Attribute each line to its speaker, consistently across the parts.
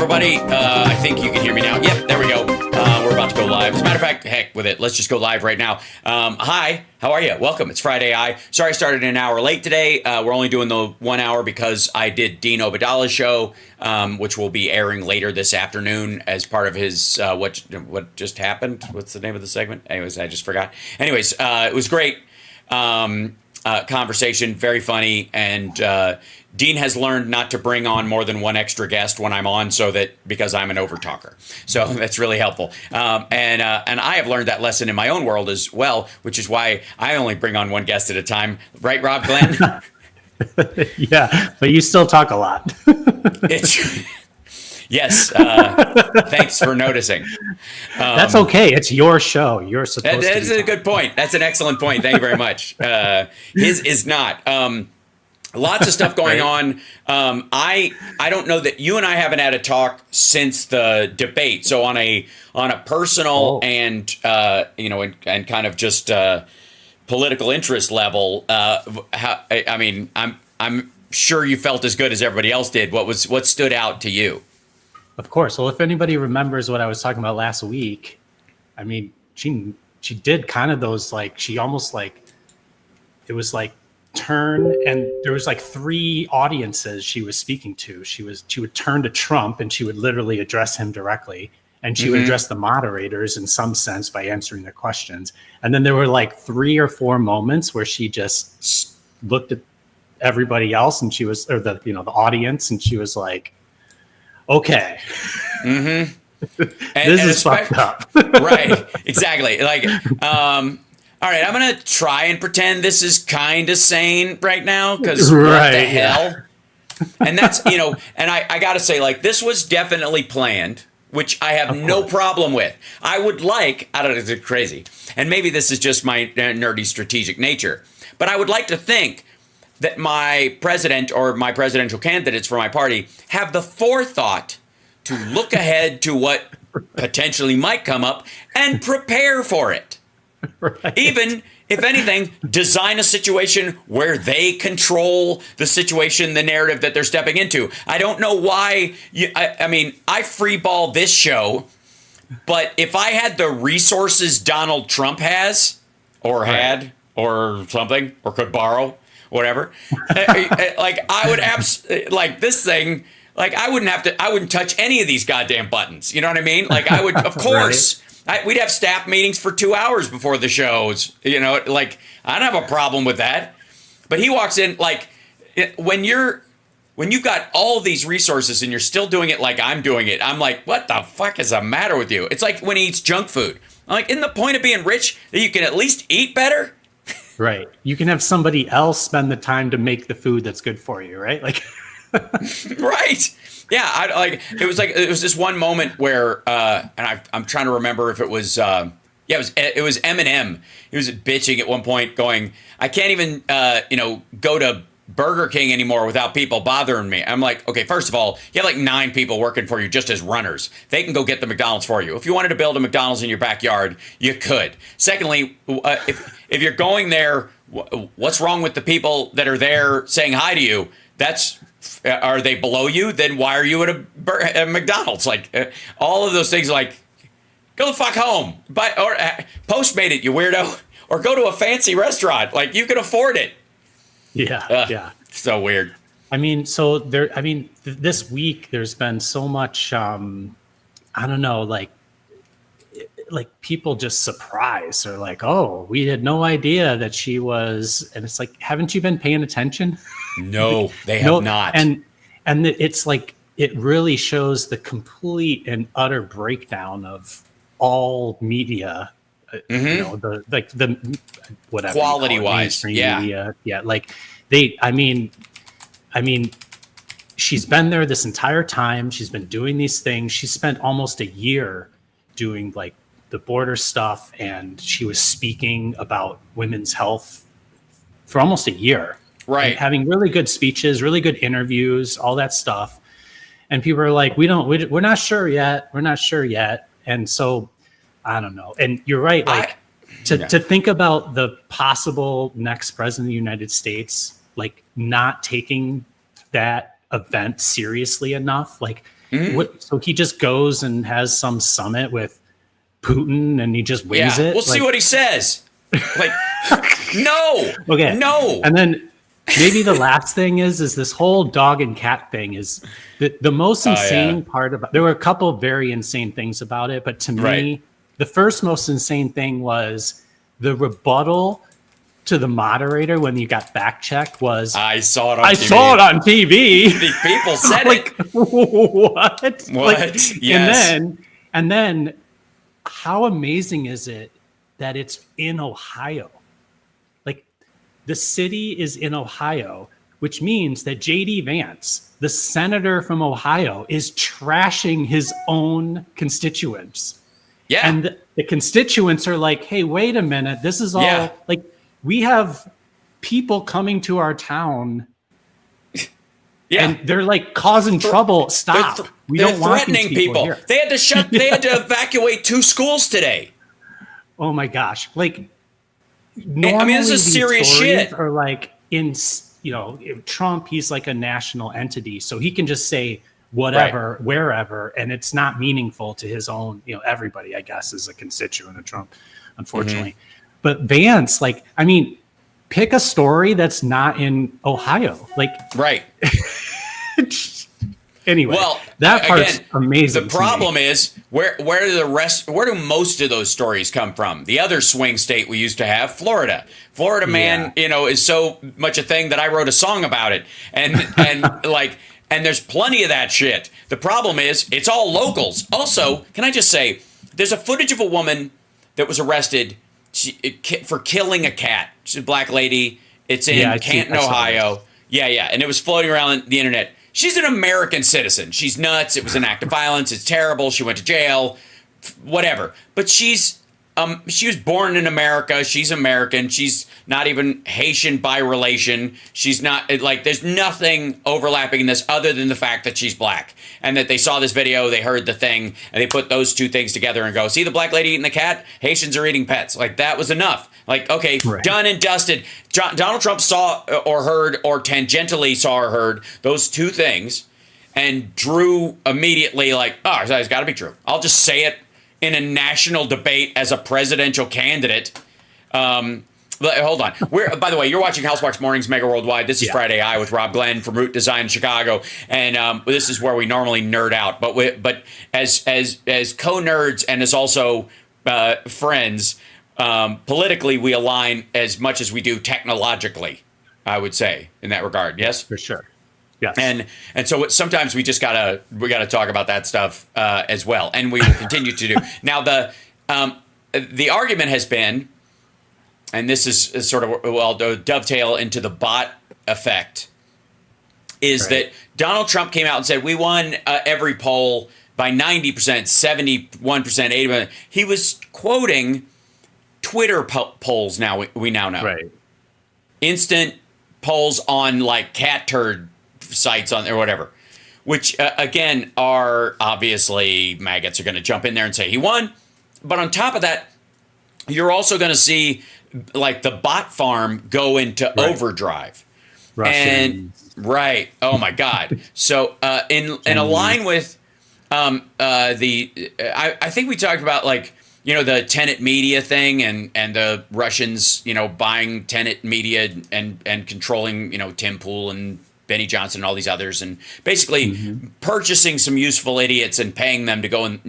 Speaker 1: everybody. I think you can hear me now. Yep, there we go. We're about to go live. As a matter of fact, heck with it. Let's just go live right now. Hi, how are you? Welcome. It's Friday. Sorry I started an hour late today. We're only doing the 1 hour because I did Dean Obadallah's show, which will be airing later this afternoon as part of his what just happened. What's the name of the segment? Anyways, I just forgot. Anyways, it was great. Conversation, very funny, and Dean has learned not to bring on more than one extra guest when I'm on, because I'm an overtalker. So that's really helpful. And I have learned that lesson in my own world as well, which is why I only bring on one guest at a time. Right, Rob Glenn?
Speaker 2: Yeah, but you still talk a lot.
Speaker 1: Yes. Thanks for noticing.
Speaker 2: That's okay. It's your show. You're supposed to.
Speaker 1: That's a good point. That's an excellent point. Thank you very much. His is not. Lots of stuff going on. I don't know that you and I haven't had a talk since the debate. So on a personal and and kind of just political interest level, I'm sure you felt as good as everybody else did. What stood out to you?
Speaker 2: Of course. Well, if anybody remembers what I was talking about last week, I mean, she did kind of those, like, she almost like, it was like turn, and there was like three audiences she was speaking to. She would turn to Trump and she would literally address him directly, and she would address the moderators in some sense by answering their questions. And then there were like 3 or 4 moments where she just looked at everybody else, and she was, or the audience, and she was like, okay. This is fucked up.
Speaker 1: Right. Exactly. Like, all right, I'm going to try and pretend this is kind of sane right now, because what the hell? And that's, and I got to say, like, this was definitely planned, which I have no problem with. I would like, I don't know, it's crazy, and maybe this is just my nerdy strategic nature, but I would like to think that my president or my presidential candidates for my party have the forethought to look ahead to what potentially might come up and prepare for it. Right. Even, if anything, design a situation where they control the situation, the narrative that they're stepping into. I don't know why. I freeball this show, but if I had the resources Donald Trump has, or had, or something, or could borrow, whatever, like, I would like this thing. Like, I wouldn't touch any of these goddamn buttons. You know what I mean? Like, I would, of course. Right. We'd have staff meetings for 2 hours before the shows. Like, I don't have a problem with that. But he walks in, like, when you've got all these resources and you're still doing it like I'm doing it, I'm like, what the fuck is the matter with you? It's like when he eats junk food. I'm like, isn't the point of being rich that you can at least eat better?
Speaker 2: Right. You can have somebody else spend the time to make the food that's good for you, right? Like,
Speaker 1: right. Yeah. It was this one moment where, and I'm trying to remember if it was, it was Eminem. He was bitching at one point, going, I can't even, go to Burger King anymore without people bothering me. I'm like, okay, first of all, you have like 9 people working for you just as runners. They can go get the McDonald's for you. If you wanted to build a McDonald's in your backyard, you could. Secondly, if you're going there, what's wrong with the people that are there saying hi to you? Are they below you? Then why are you at a McDonald's? Like, all of those things, like, go the fuck home. Or Postmate it, you weirdo. Or go to a fancy restaurant. Like, you can afford it.
Speaker 2: Yeah.
Speaker 1: So weird.
Speaker 2: I mean, this week there's been so much, I don't know, like people just surprised, or like, oh, we had no idea that she was, and it's like, haven't you been paying attention?
Speaker 1: No, they have not.
Speaker 2: And it's like, it really shows the complete and utter breakdown of all media. The whatever
Speaker 1: quality wise,
Speaker 2: media. Like I mean, she's been there this entire time. She's been doing these things. She spent almost a year doing like the border stuff, and she was speaking about women's health for almost a year.
Speaker 1: Right,
Speaker 2: and having really good speeches, really good interviews, all that stuff. And people are like, we're not sure yet. We're not sure yet. And so, I don't know. And you're right. Like, to think about the possible next president of the United States, like, not taking that event seriously enough. Like, So he just goes and has some summit with Putin and he just wings it.
Speaker 1: We'll see what he says. Like, no.
Speaker 2: Okay.
Speaker 1: No.
Speaker 2: And then maybe the last thing is this whole dog and cat thing is the most insane part about. There were a couple of very insane things about it, but to me, the first most insane thing was the rebuttal to the moderator when you got fact checked was,
Speaker 1: I saw it on TV.
Speaker 2: I saw it on TV.
Speaker 1: These people said
Speaker 2: like,
Speaker 1: it.
Speaker 2: What?
Speaker 1: What?
Speaker 2: Like,
Speaker 1: Yes.
Speaker 2: And then how amazing is it that it's in Ohio? Like, the city is in Ohio, which means that JD Vance, the senator from Ohio, is trashing his own constituents.
Speaker 1: Yeah.
Speaker 2: And the constituents are like, hey, wait a minute. This is all like, we have people coming to our town. And they're like causing trouble. Stop. We don't want threatening these people here.
Speaker 1: They had to evacuate 2 schools today.
Speaker 2: Oh my gosh. Like, normally,
Speaker 1: I mean, this is serious shit.
Speaker 2: Or like in Trump, he's like a national entity, so he can just say whatever, wherever, and it's not meaningful to his own, everybody, I guess, is a constituent of Trump, unfortunately. But Vance, like, I mean, pick a story that's not in Ohio. Like, anyway,
Speaker 1: well,
Speaker 2: that part's amazing.
Speaker 1: The problem is where do most of those stories come from? The other swing state we used to have, Florida. Florida man, is so much a thing that I wrote a song about it. And there's plenty of that shit. The problem is it's all locals. Also, can I just say, there's a footage of a woman that was arrested for killing a cat. She's a black lady. It's in Canton, Ohio. And it was floating around the internet. She's an American citizen. She's nuts. It was an act of violence. It's terrible. She went to jail, whatever. But she was born in America. She's American. She's not even Haitian by relation. She's not, like, there's nothing overlapping in this other than the fact that she's black. And that they saw this video, they heard the thing, and they put those two things together and go, see the black lady eating the cat? Haitians are eating pets. Like, that was enough. Like, okay, done and dusted. Donald Trump saw or heard or tangentially saw or heard those two things and drew immediately like, oh, it's got to be true. I'll just say it in a national debate as a presidential candidate. Hold on. By the way, you're watching Housebox Mornings Megaworldwide. This is Friday Eye with Rob Glenn from Root Design in Chicago, and this is where we normally nerd out. But as co-nerds and as also friends, politically we align as much as we do technologically. I would say in that regard. Yes,
Speaker 2: for sure. Yes.
Speaker 1: And so sometimes we just gotta talk about that stuff as well, and we will continue to do. Now the argument has been, and this is sort of dovetail into the bot effect, is that Donald Trump came out and said we won every poll by 90%, 71%, 80%. He was quoting Twitter polls. Now we now know instant polls on like cat turd sites on or whatever, which again are obviously maggots are going to jump in there and say he won. But on top of that, you're also going to see like the bot farm go into overdrive. Russians. And oh my God. So in a line with I think we talked about like, the Tenet Media thing and the Russians, buying Tenet Media and controlling, Tim Pool and Benny Johnson and all these others, and basically purchasing some useful idiots and paying them to go and,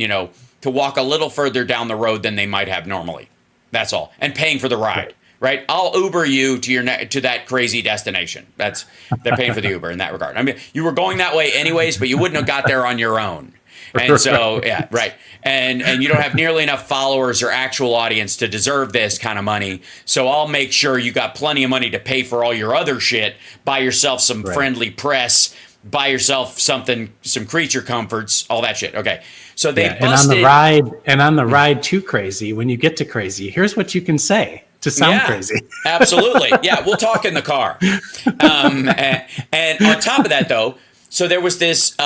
Speaker 1: to walk a little further down the road than they might have normally. That's all. And paying for the ride, right? I'll Uber you to that crazy destination. They're paying for the Uber in that regard. I mean, you were going that way anyways, but you wouldn't have got there on your own. And so, and you don't have nearly enough followers or actual audience to deserve this kind of money. So I'll make sure you got plenty of money to pay for all your other shit. Buy yourself some friendly press. Buy yourself some creature comforts. All that shit. Okay. So they busted.
Speaker 2: And on the ride to crazy, when you get to crazy, here's what you can say to sound crazy.
Speaker 1: Absolutely. Yeah, we'll talk in the car. And on top of that, though. So there was this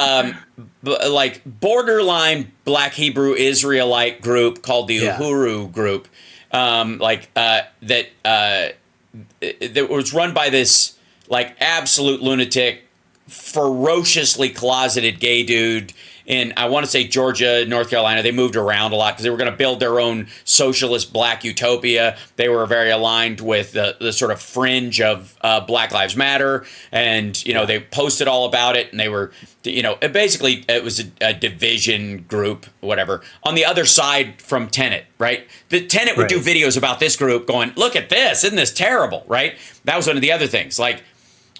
Speaker 1: like borderline Black Hebrew Israelite group called the Uhuru group, that was run by this like absolute lunatic, ferociously closeted gay dude in I want to say Georgia, North Carolina. They moved around a lot because they were going to build their own socialist black utopia. They were very aligned with the sort of fringe of Black Lives Matter, and they posted all about it, and they were basically it was a division group, whatever, on the other side from Tenet, right? The Tenet would do videos about this group going, look at this, isn't this terrible, right? That was one of the other things. Like,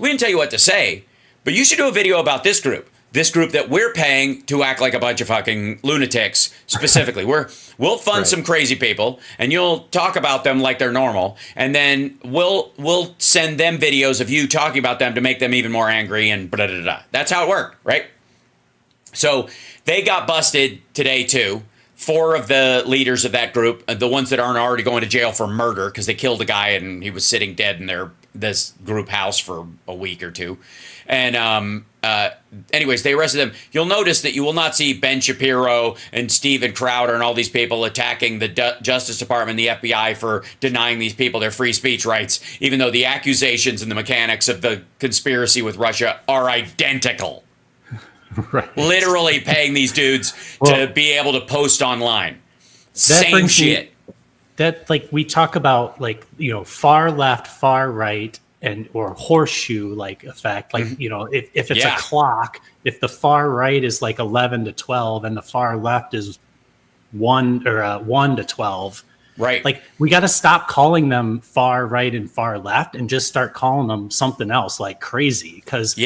Speaker 1: we didn't tell you what to say, but you should do a video about this group that we're paying to act like a bunch of fucking lunatics specifically. We'll fund some crazy people, and you'll talk about them like they're normal, and then we'll send them videos of you talking about them to make them even more angry and blah, blah, blah. That's how it worked, right? So they got busted today too. 4 of the leaders of that group, the ones that aren't already going to jail for murder because they killed a guy and he was sitting dead in this group house for a week or two. And anyways, they arrested them. You'll notice that you will not see Ben Shapiro and Steven Crowder and all these people attacking the Justice Department and the FBI for denying these people their free speech rights, even though the accusations and the mechanics of the conspiracy with Russia are identical. Right. Literally paying these dudes to be able to post online. Same shit.
Speaker 2: That, like, we talk about, like, far left, far right, or horseshoe like effect. Like, if it's a clock, if the far right is like 11 to 12 and the far left is 1 to 12.
Speaker 1: Right.
Speaker 2: Like, we got to stop calling them far right and far left and just start calling them something else, like crazy. Because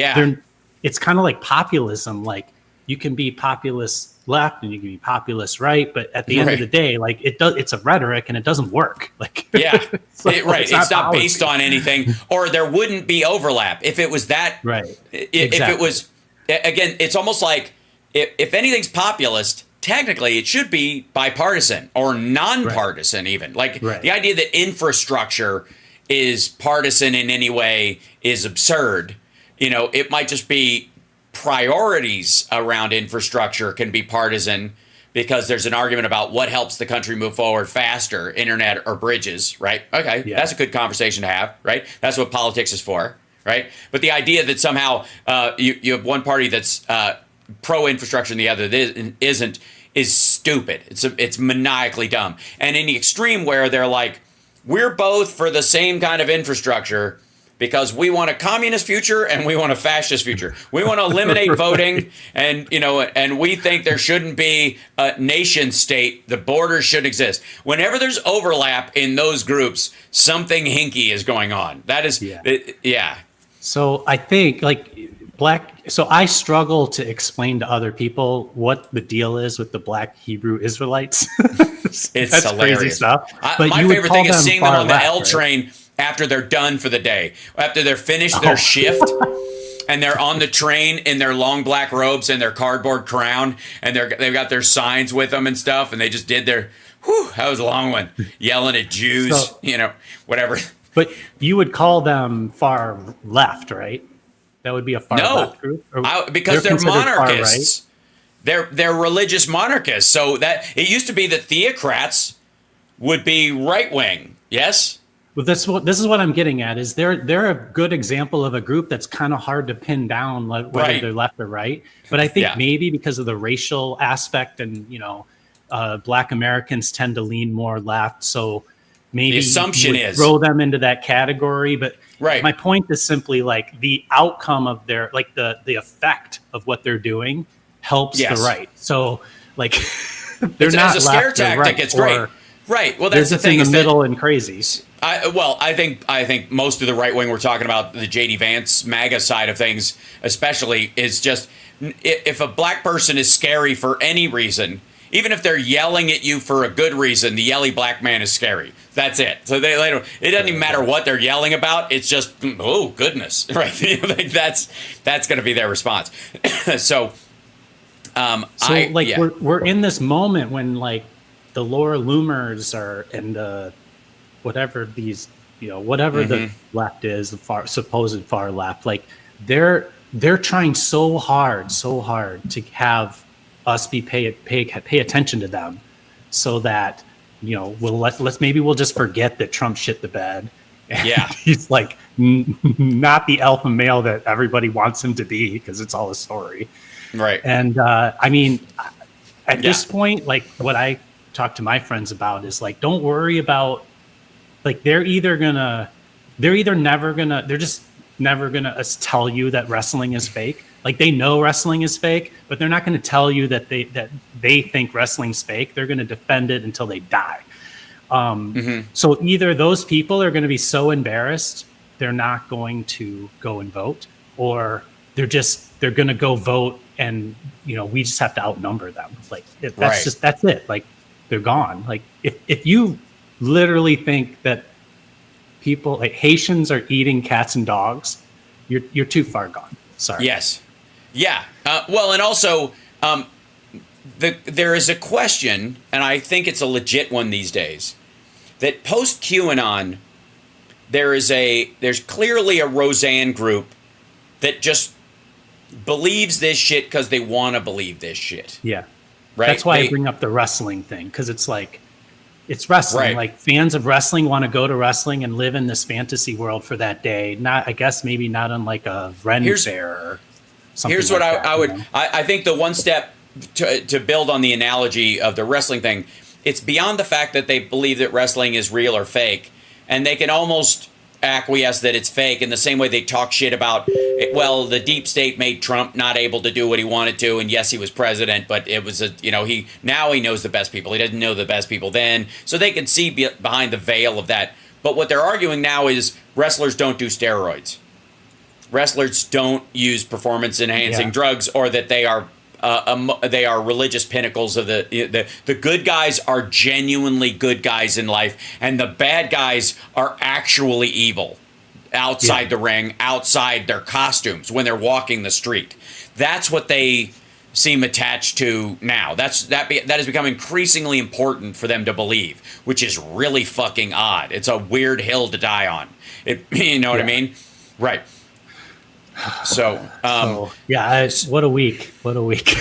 Speaker 2: it's kind of like populism. Like, you can be populist left and you can be populist right, but at the end of the day, like, it's a rhetoric and it doesn't work. Like,
Speaker 1: it's not based on anything, or there wouldn't be overlap if it was that.
Speaker 2: Right.
Speaker 1: If it was, again, it's almost like if anything's populist, technically it should be bipartisan or nonpartisan, even. Like, the idea that infrastructure is partisan in any way is absurd. It might just be priorities around infrastructure can be partisan because there's an argument about what helps the country move forward faster, internet or bridges, right? Okay, that's a good conversation to have, right? That's what politics is for, right? But the idea that somehow you have one party that's pro-infrastructure and the other isn't is stupid. It's maniacally dumb. And in the extreme where they're like, we're both for the same kind of infrastructure, because we want a communist future and we want a fascist future. We want to eliminate voting, and and we think there shouldn't be a nation state. The borders should exist. Whenever there's overlap in those groups, something hinky is going on. That is,
Speaker 2: So I think, so I struggle to explain to other people what the deal is with the Black Hebrew Israelites.
Speaker 1: That's hilarious. Crazy stuff. My favorite thing is seeing them on the L train after they're done for the day, after they're finished their shift, and they're on the train in their long black robes and their cardboard crown, and they've got their signs with them and stuff, and they just did their, that was a long one, yelling at Jews, whatever.
Speaker 2: But you would call them far left, right? That would be a far left group?
Speaker 1: Because they're monarchists. They're religious monarchists. So that it used to be that theocrats would be right wing. Yes.
Speaker 2: Well, this is what I'm getting at. Is they're a good example of a group that's kind of hard to pin down whether they're left or right. But I think maybe because of the racial aspect, and Black Americans tend to lean more left, so maybe
Speaker 1: the assumption is
Speaker 2: throw them into that category. But my point is simply, like, the outcome of their, like, the effect of what they're doing helps the right. So, like, they're not
Speaker 1: as a scare tactic.
Speaker 2: Right,
Speaker 1: it's great. Right. Well, that's the thing.
Speaker 2: In the middle and crazy.
Speaker 1: I think most of the right wing we're talking about, the JD Vance MAGA side of things, especially, is just, if a black person is scary for any reason, even if they're yelling at you for a good reason, the yelly black man is scary. That's it. So they don't. It doesn't even matter what they're yelling about. It's just, oh goodness, right? Like that's going to be their response.
Speaker 2: We're in this moment when, like, the Laura Loomers are, and whatever these, whatever the left is, the supposed far left, like, they're trying so hard to have us pay attention to them, so that we'll just forget that Trump shit the bed. And he's like not the alpha male that everybody wants him to be, because it's all a story.
Speaker 1: Right.
Speaker 2: And I mean, at this point, like what I talk to my friends about is like, don't worry about, like, they're just never gonna tell you that wrestling is fake. Like, they know wrestling is fake, but they're not going to tell you that they think wrestling's fake. They're going to defend it until they die. So either those people are going to be so embarrassed they're not going to go and vote, or they're going to go vote, and we just have to outnumber them. Like, that's it. Like, they're gone. Like, if you literally think that people like Haitians are eating cats and dogs, you're too far gone. Sorry.
Speaker 1: Yes. Yeah. Well, and also, there is a question, and I think it's a legit one these days, that post QAnon, there's clearly a Roseanne group that just believes this shit because they want to believe this shit.
Speaker 2: Yeah.
Speaker 1: Right.
Speaker 2: That's why I bring up the wrestling thing, because it's like, it's wrestling.
Speaker 1: Right.
Speaker 2: Like, fans of wrestling want to go to wrestling and live in this fantasy world for that day. Not, I guess, maybe not unlike a Ren fair or something.
Speaker 1: Here's
Speaker 2: like
Speaker 1: what
Speaker 2: that,
Speaker 1: I would. I think the one step to build on the analogy of the wrestling thing, it's beyond the fact that they believe that wrestling is real or fake, and they can almost acquiesce that it's fake in the same way they talk shit about, well, the deep state made Trump not able to do what he wanted to, and yes, he was president, but it was he knows the best people. He didn't know the best people then, so they can see behind the veil of that. But what they're arguing now is wrestlers don't do steroids. Wrestlers don't use performance enhancing drugs, or that they are religious pinnacles of the good guys are genuinely good guys in life, and the bad guys are actually evil outside the ring, outside their costumes when they're walking the street. That's what they seem attached to now. That has become increasingly important for them to believe, which is really fucking odd. It's a weird hill to die on. You know what I mean? Right. So,
Speaker 2: what a week. What a week.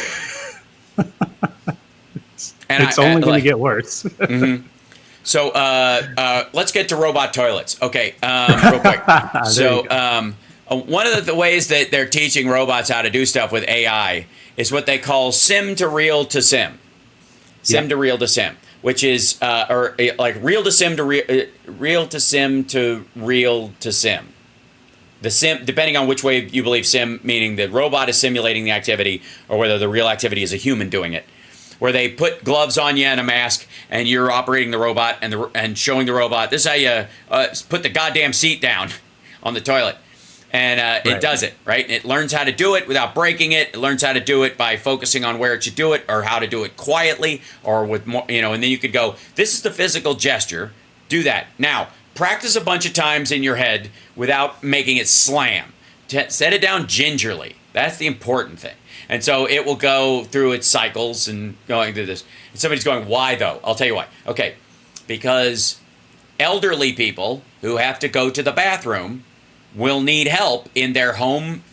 Speaker 1: And
Speaker 2: it's only going to get worse.
Speaker 1: Mm-hmm. So, let's get to robot toilets. Okay, real quick. So, one of the ways that they're teaching robots how to do stuff with AI is what they call sim to real to sim. Sim to real to sim, which is, like real to sim to real to sim to real to sim. The sim, depending on which way you believe sim, meaning the robot is simulating the activity, or whether the real activity is a human doing it, where they put gloves on you and a mask, and you're operating the robot and showing the robot, this is how you put the goddamn seat down on the toilet. And it does it, right? It learns how to do it without breaking it. It learns how to do it by focusing on where it should do it, or how to do it quietly, or with more, and then you could go, this is the physical gesture, do that. Now, practice a bunch of times in your head without making it slam. Set it down gingerly. That's the important thing. And so it will go through its cycles and going through this. And somebody's going, why though? I'll tell you why. Okay, because elderly people who have to go to the bathroom will need help in their home,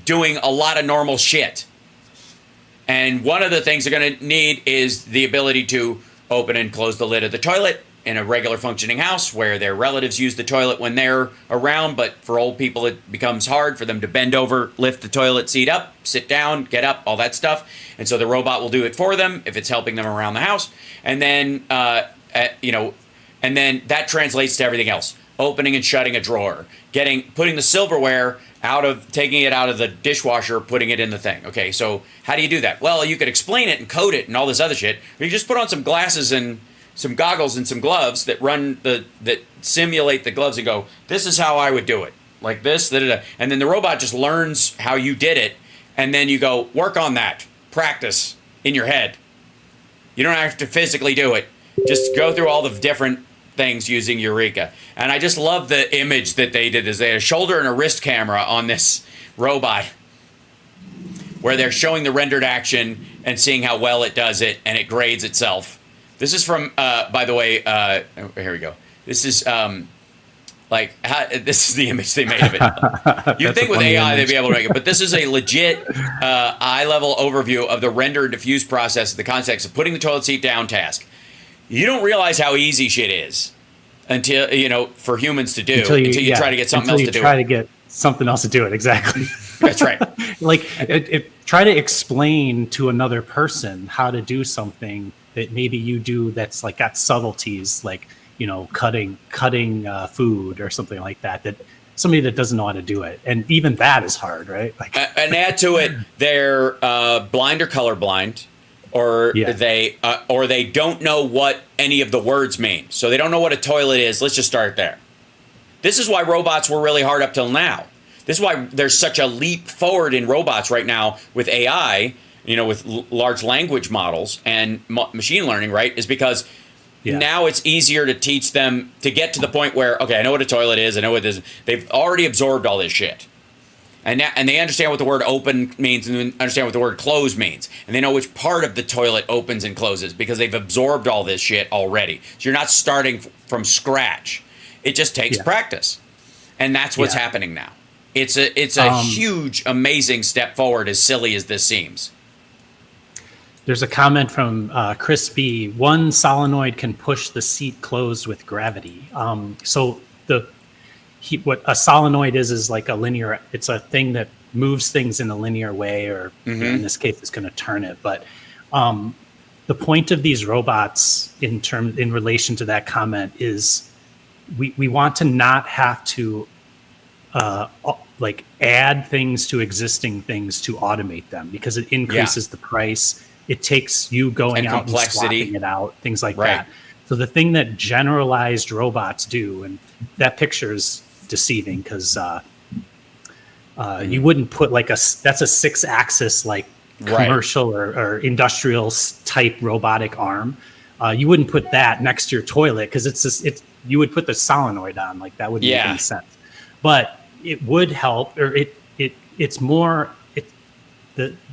Speaker 1: doing a lot of normal shit. And one of the things they're going to need is the ability to open and close the lid of the toilet in a regular functioning house where their relatives use the toilet when they're around, but for old people it becomes hard for them to bend over, lift the toilet seat up, sit down, get up, all that stuff. And so the robot will do it for them if it's helping them around the house. And then and then that translates to everything else. Opening and shutting a drawer, putting the silverware taking it out of the dishwasher, putting it in the thing. Okay, so how do you do that? Well, you could explain it and code it and all this other shit, or you just put on some glasses and some goggles and some gloves that simulate the gloves and go, this is how I would do it, like this, da-da-da. And then the robot just learns how you did it, and then you go, work on that, practice in your head. You don't have to physically do it. Just go through all the different things using Eureka. And I just love the image that they did. Is they had a shoulder and a wrist camera on this robot where they're showing the rendered action and seeing how well it does it, and it grades itself. This is from, by the way, here we go. This is this is the image they made of it. You'd think with AI they'd be able to make it, but this is a legit eye-level overview of the render and diffuse process, the context of putting the toilet seat down task. You don't realize how easy shit is until, for humans to do, until you try to get something else to do.
Speaker 2: Try to get something else to do it. Exactly.
Speaker 1: That's right.
Speaker 2: Like try to explain to another person how to do something that maybe you do that's like got subtleties, like, you know, cutting food or something like that, that somebody that doesn't know how to do it. And even that is hard, right? Like,
Speaker 1: and add to it, they're blind or colorblind, or they don't know what any of the words mean. So they don't know what a toilet is. Let's just start there. This is why robots were really hard up till now. This is why there's such a leap forward in robots right now with AI, you know, with large language models and machine learning, right? Is because now it's easier to teach them to get to the point where, okay, I know what a toilet is. I know what this is. They've already absorbed all this shit. And they understand what the word open means and understand what the word close means. And they know which part of the toilet opens and closes because they've absorbed all this shit already. So you're not starting from scratch. It just takes practice. And that's what's happening now. It's a huge, amazing step forward, as silly as this seems.
Speaker 2: There's a comment from Chris B. One solenoid can push the seat closed with gravity. So what a solenoid is like a linear, it's a thing that moves things in a linear way, or in this case, it's going to turn it. But the point of these robots in relation to that comment is we want to not have to like add things to existing things to automate them, because it increases the price. It takes you going out and swapping it out, things like that. So the thing that generalized robots do, and that picture is deceiving because you wouldn't put like that's a 6-axis like commercial or industrial type robotic arm. You wouldn't put that next to your toilet because you would put the solenoid on, like that wouldn't make any sense. But it would help, or it's more.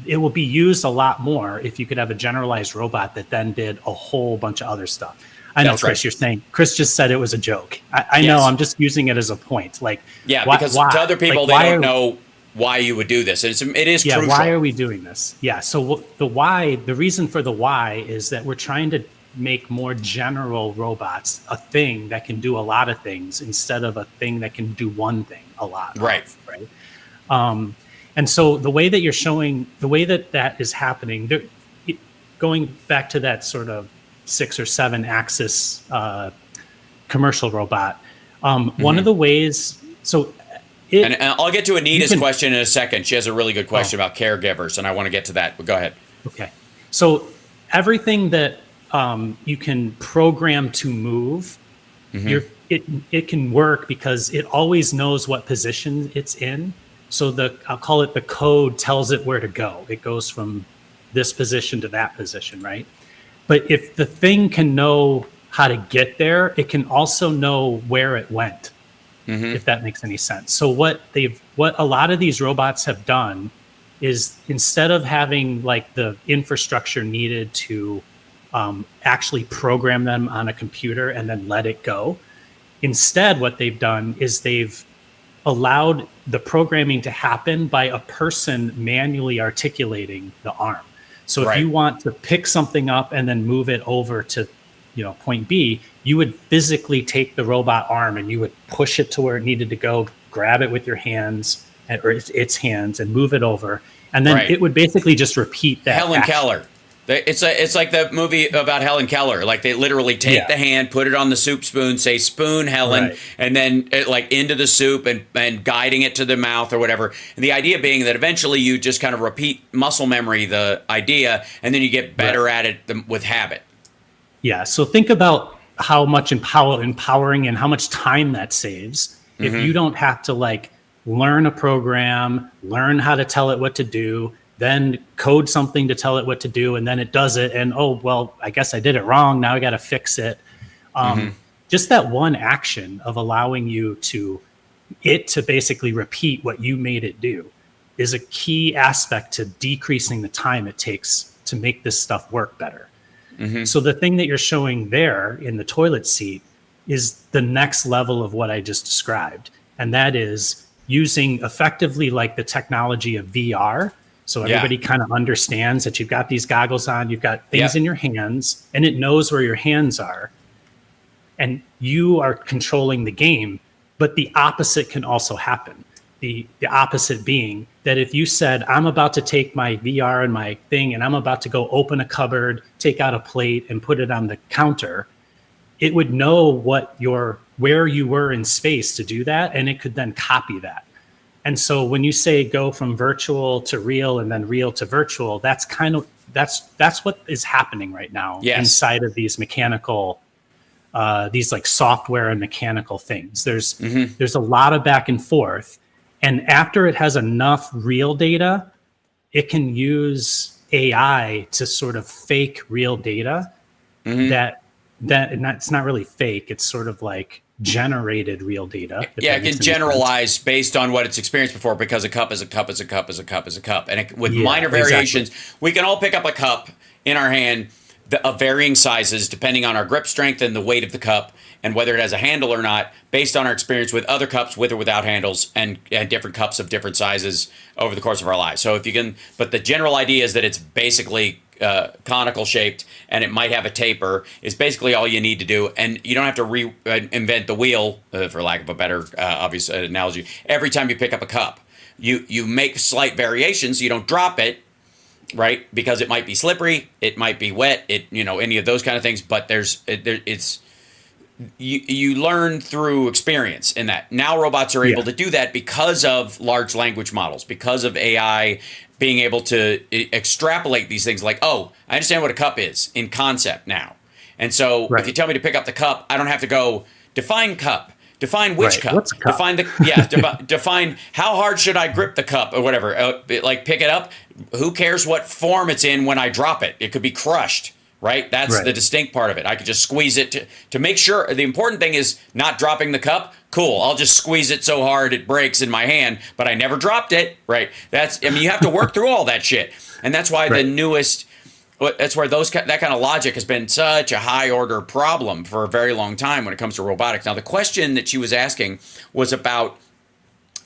Speaker 2: It will be used a lot more if you could have a generalized robot that then did a whole bunch of other stuff. I know, Chris, you're saying, Chris just said it was a joke. I know, I'm just using it as a point. Like,
Speaker 1: because to other people, like, they don't know why you would do this. It is crucial.
Speaker 2: Why are we doing this? Yeah, so the reason for the why is that we're trying to make more general robots a thing that can do a lot of things instead of a thing that can do one thing a lot. Right. And so the way that you're showing, the way that is happening, going back to that sort of 6 or 7 axis commercial robot, one of the ways,
Speaker 1: and I'll get to Anita's question in a second. She has a really good question about caregivers, and I want to get to that, but go ahead.
Speaker 2: Okay. So everything that you can program to move, it can work because it always knows what position it's in. So I'll call it the code tells it where to go. It goes from this position to that position, right? But if the thing can know how to get there, it can also know where it went, if that makes any sense. So what a lot of these robots have done is, instead of having like the infrastructure needed to actually program them on a computer and then let it go, instead what they've done is they've allowed the programming to happen by a person manually articulating the arm. So if you want to pick something up and then move it over to, point B, you would physically take the robot arm and you would push it to where it needed to go, grab it with your hands or its hands and move it over. And then it would basically just repeat that.
Speaker 1: Helen Keller. It's like the movie about Helen Keller. Like, they literally take the hand, put it on the soup spoon, say "spoon, Helen," and then into the soup and guiding it to the mouth or whatever. And the idea being that eventually you just kind of repeat muscle memory the idea, and then you get better at it with habit.
Speaker 2: Yeah. So think about how much empowering and how much time that saves if you don't have to like learn a program, learn how to tell it what to do, then code something to tell it what to do, and then it does it, and I guess I did it wrong, now I got to fix it. Just that one action of allowing to basically repeat what you made it do is a key aspect to decreasing the time it takes to make this stuff work better. So the thing that you're showing there in the toilet seat is the next level of what I just described, and that is using effectively like the technology of VR. So everybody kind of understands that you've got these goggles on, you've got things in your hands, and it knows where your hands are. And you are controlling the game, but the opposite can also happen. the opposite being that if you said, I'm about to take my VR and my thing and I'm about to go open a cupboard, take out a plate and put it on the counter, it would know where you were in space to do that, and it could then copy that. And so when you say go from virtual to real and then real to virtual, that's what is happening right now inside of these mechanical, these like software and mechanical things. There's a lot of back and forth. And after it has enough real data, it can use AI to sort of fake real data that it's not really fake. It's sort of like generated real data.
Speaker 1: Yeah, it can generalize based on what it's experienced before, because a cup is a cup is a cup is a cup is a cup. And with minor variations, we can all pick up a cup in our hand of varying sizes depending on our grip strength and the weight of the cup and whether it has a handle or not, based on our experience with other cups with or without handles and different cups of different sizes over the course of our lives. So if you can, but the general idea is that it's basically conical shaped and it might have a taper is basically all you need to do. And you don't have to reinvent the wheel, for lack of a better obvious analogy, every time you pick up a cup. You make slight variations so you don't drop it, right? Because it might be slippery, it might be wet, any of those kind of things, but you learn through experience in that. Now robots are able to do that because of large language models, because of AI being able to extrapolate these things like, oh, I understand what a cup is in concept now. And so if you tell me to pick up the cup, I don't have to go define cup. Define which cup.
Speaker 2: What's a cup?
Speaker 1: Define how hard should I grip the cup or whatever. Like pick it up. Who cares what form it's in when I drop it? It could be crushed, right? That's the distinct part of it. I could just squeeze it to make sure. The important thing is not dropping the cup. Cool. I'll just squeeze it so hard it breaks in my hand, but I never dropped it, right? You have to work through all that shit. And that's why the newest, that's where that kind of logic has been such a high order problem for a very long time when it comes to robotics. Now, the question that she was asking was about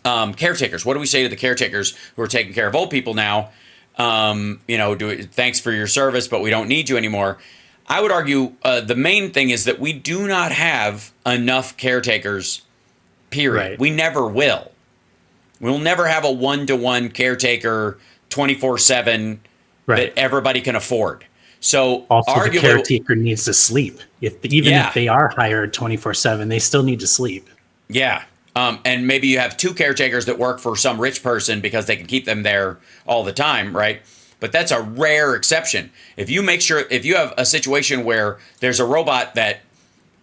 Speaker 1: caretakers. What do we say to the caretakers who are taking care of old people now? Thanks for your service, but we don't need you anymore. I would argue the main thing is that we do not have enough caretakers, period. Right. We never will. We'll never have a one-to-one caretaker 24/7 that everybody can afford. So
Speaker 2: also arguably, the caretaker needs to sleep. If they are hired 24/7, they still need to sleep.
Speaker 1: Yeah. And maybe you have two caretakers that work for some rich person because they can keep them there all the time, right? But that's a rare exception. If you have a situation where there's a robot that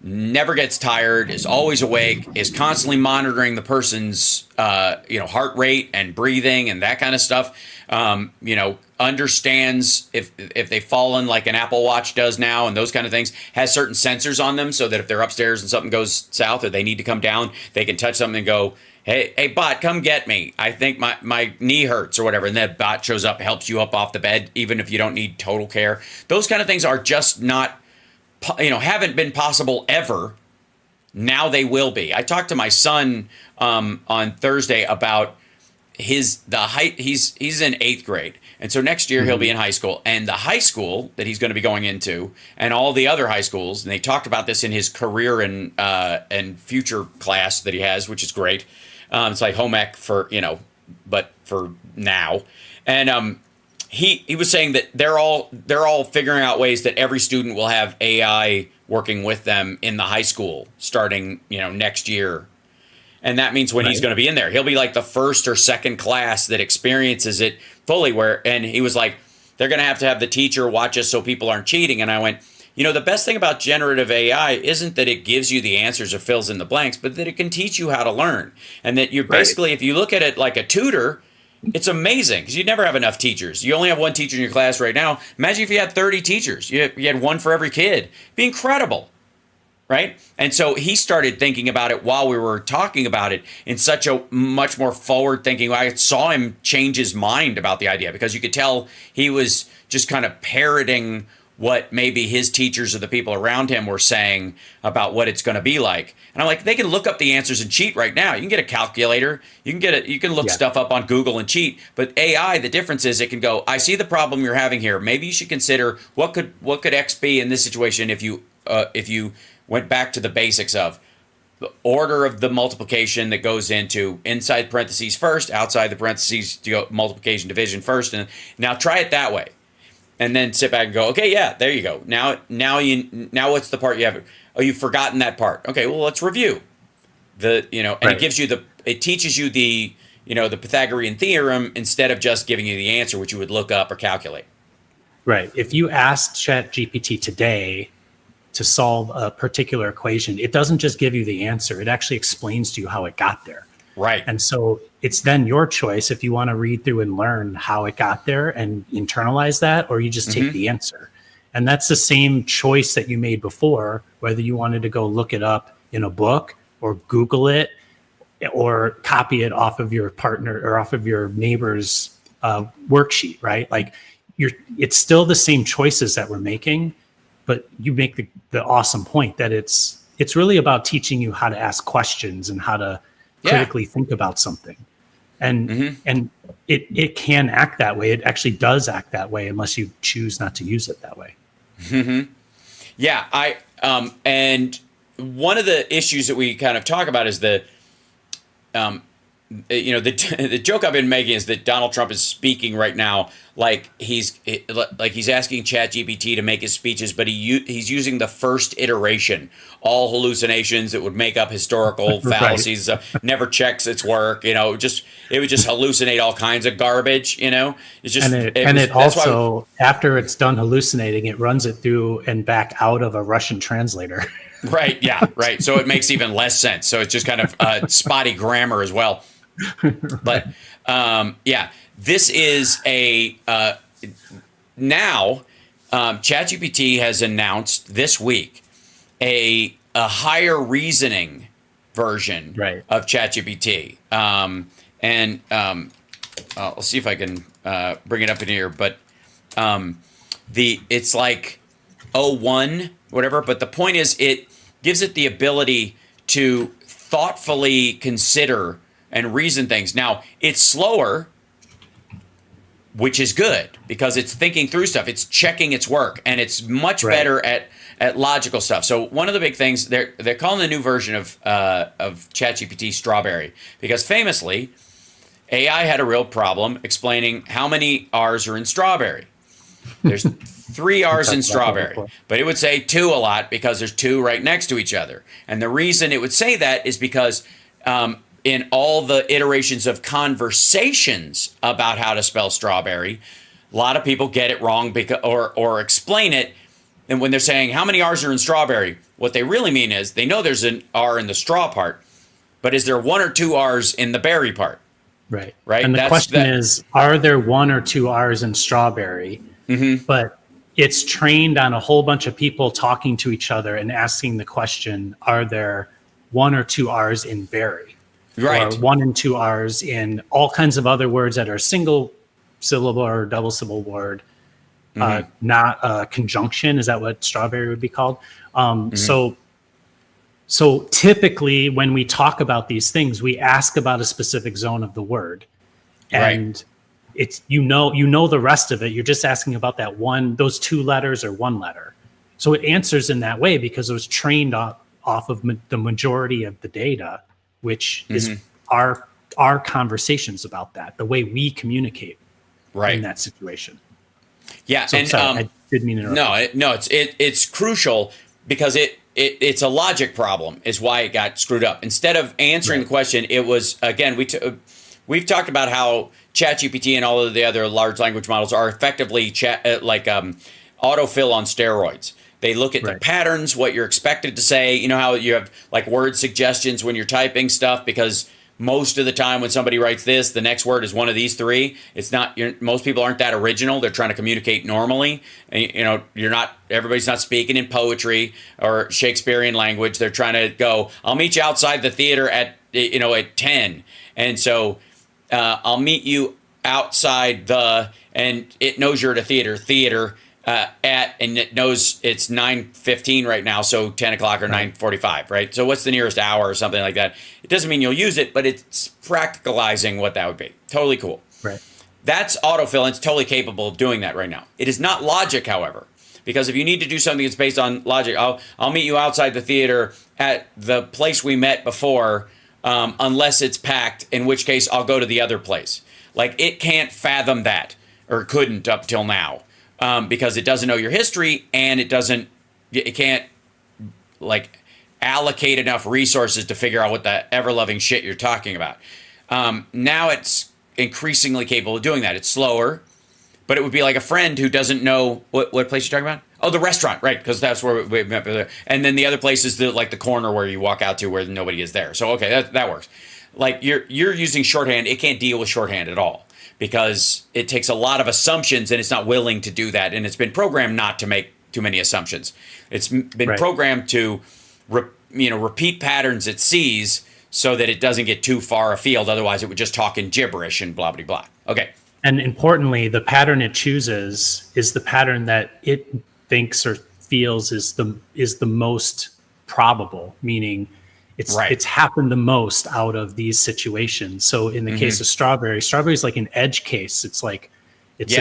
Speaker 1: never gets tired, is always awake, is constantly monitoring the person's heart rate and breathing and that kind of stuff, understands if they've fallen like an Apple Watch does now and those kind of things, has certain sensors on them so that if they're upstairs and something goes south or they need to come down, they can touch something and go, hey bot, come get me. I think my knee hurts or whatever. And that bot shows up, helps you up off the bed, even if you don't need total care. Those kind of things are just not, haven't been possible ever. Now they will be. I talked to my son on Thursday about he's in 8th grade. And so next year he'll be in high school, and the high school that he's going to be going into and all the other high schools. And they talked about this in his career and future class that he has, which is great. It's like home ec but for now. And he was saying that they're all figuring out ways that every student will have AI working with them in the high school starting, next year. And that means when he's going to be in there, he'll be like the first or second class that experiences it fully. And he was like, they're going to have the teacher watch us so people aren't cheating. And I went, the best thing about generative AI isn't that it gives you the answers or fills in the blanks, but that it can teach you how to learn. And that you're basically, if you look at it like a tutor, it's amazing because you never have enough teachers. You only have one teacher in your class right now. Imagine if you had 30 teachers. You had one for every kid. It'd be incredible. Right? And so he started thinking about it while we were talking about it in such a much more forward thinking. I saw him change his mind about the idea because you could tell he was just kind of parroting what maybe his teachers or the people around him were saying about what it's going to be like. And I'm like, they can look up the answers and cheat right now. You can get a calculator. You can look stuff up on Google and cheat. But AI, the difference is it can go, I see the problem you're having here. Maybe you should consider what could X be in this situation if you went back to the basics of order of the multiplication that goes into inside parentheses first, outside the parentheses to go multiplication division first, and now try it that way, and then sit back and go, okay, yeah, there you go. Now what's the part you have? Oh, you've forgotten that part. Okay, well, let's review and
Speaker 2: Right.
Speaker 1: it gives you it teaches you the Pythagorean theorem instead of just giving you the answer, which you would look up or calculate.
Speaker 2: Right. If you asked ChatGPT today to solve a particular equation, it doesn't just give you the answer. It actually explains to you how it got there.
Speaker 1: Right.
Speaker 2: And so it's then your choice if you want to read through and learn how it got there and internalize that, or you just take the answer. And that's the same choice that you made before, whether you wanted to go look it up in a book or Google it or copy it off of your partner or off of your neighbor's worksheet, right? Like it's still the same choices that we're making, but you make the awesome point that it's really about teaching you how to ask questions and how to critically think about something. And and it can act that way. It actually does act that way unless you choose not to use it that way.
Speaker 1: Yeah, and one of the issues that we kind of talk about is the joke I've been making is that Donald Trump is speaking right now like he's asking ChatGPT to make his speeches, but he's using the first iteration, all hallucinations that would make up historical fallacies, never checks its work, it would just hallucinate all kinds of garbage, It's just
Speaker 2: it also after it's done hallucinating, it runs it through and back out of a Russian translator.
Speaker 1: Right, yeah, right. So it makes even less sense. So it's just kind of spotty grammar as well. But this is now ChatGPT has announced this week a higher reasoning version of ChatGPT. I'll see if I can bring it up in here, but it's like 01, whatever. But the point is, it gives it the ability to thoughtfully consider and reason things. Now, it's slower, which is good because it's thinking through stuff. It's checking its work, and it's much better at logical stuff. So one of the big things, they're calling the new version of ChatGPT Strawberry because famously, AI had a real problem explaining how many R's are in strawberry. There's 3 R's in strawberry, but it would say 2 a lot because there's 2 right next to each other. And the reason it would say that is because in all the iterations of conversations about how to spell strawberry, a lot of people get it wrong or explain it. And when they're saying how many R's are in strawberry, what they really mean is they know there's an R in the straw part, but is there 1 or 2 R's in the berry part?
Speaker 2: Right.
Speaker 1: And
Speaker 2: the question is, are there 1 or 2 R's in strawberry? But it's trained on a whole bunch of people talking to each other and asking the question, are there 1 or 2 R's in berry? Or 1 and 2 R's in all kinds of other words that are single syllable or double syllable word, not a conjunction. Is that what strawberry would be called? So typically when we talk about these things, we ask about a specific zone of the word, and it's you know the rest of it. You're just asking about those 2 letters or 1 letter. So it answers in that way because it was trained off of the majority of the data, which is our conversations about that, the way we communicate in that situation.
Speaker 1: Yeah,
Speaker 2: so,
Speaker 1: and
Speaker 2: sorry, I didn't mean to interrupt.
Speaker 1: No, it's crucial because it's a logic problem is why it got screwed up. Instead of answering the question, it was, again, we've talked about how ChatGPT and all of the other large language models are effectively autofill on steroids. They look at the patterns, what you're expected to say. You know how you have like word suggestions when you're typing stuff because most of the time when somebody writes this, the next word is one of these 3. It's not. Most people aren't that original. They're trying to communicate normally. And, everybody's not speaking in poetry or Shakespearean language. They're trying to go, I'll meet you outside the theater at 10. And so I'll meet you outside and it knows you're at a theater, and it knows it's 9:15 right now, so 10 o'clock or 9:45, right? So what's the nearest hour or something like that? It doesn't mean you'll use it, but it's practicalizing what that would be. Totally cool.
Speaker 2: Right.
Speaker 1: That's autofill, and it's totally capable of doing that right now. It is not logic, however. Because if you need to do something that's based on logic, I'll meet you outside the theater at the place we met before, unless it's packed, in which case I'll go to the other place. Like, it can't fathom that, or couldn't up till now, because it doesn't know your history, and it can't like allocate enough resources to figure out what the ever-loving shit you're talking about. Now it's increasingly capable of doing that. It's slower, but it would be like a friend who doesn't know what place you're talking about. Oh, the restaurant, right? Because that's where we met. And then the other place is the corner where you walk out to where nobody is there. So okay, that works. Like, you're using shorthand. It can't deal with shorthand at all because it takes a lot of assumptions, and it's not willing to do that. And it's been programmed not to make too many assumptions. It's been programmed to repeat patterns it sees so that it doesn't get too far afield. Otherwise, it would just talk in gibberish and blah, blah, blah. Okay.
Speaker 2: And importantly, the pattern it chooses is the pattern that it thinks or feels is the most probable, meaning it's happened the most out of these situations. So in the case of strawberry is like an edge case. It's like it's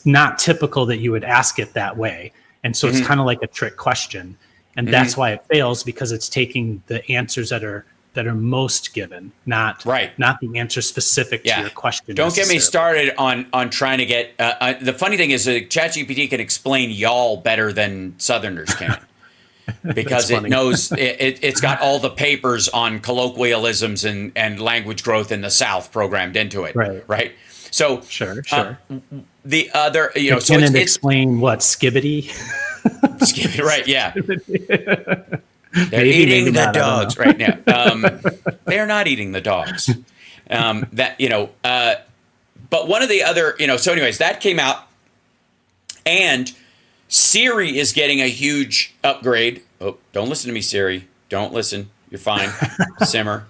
Speaker 2: not typical that you would ask it that way. And so it's kind of like a trick question. And that's why it fails, because it's taking the answers that are most given, not the answer specific to your question.
Speaker 1: Don't get me started on trying to get the funny thing is that ChatGPT can explain y'all better than Southerners can. Because it knows it's got all the papers on colloquialisms and language growth in the South programmed into it. Right. So
Speaker 2: sure.
Speaker 1: The other,
Speaker 2: so it's explain what skibbity.
Speaker 1: Skibbity, right? Yeah. They're eating the dogs right now. They're not eating the dogs. But one of the other, so anyways, that came out, and Siri is getting a huge upgrade. Oh, don't listen to me, Siri. Don't listen. You're fine. Simmer.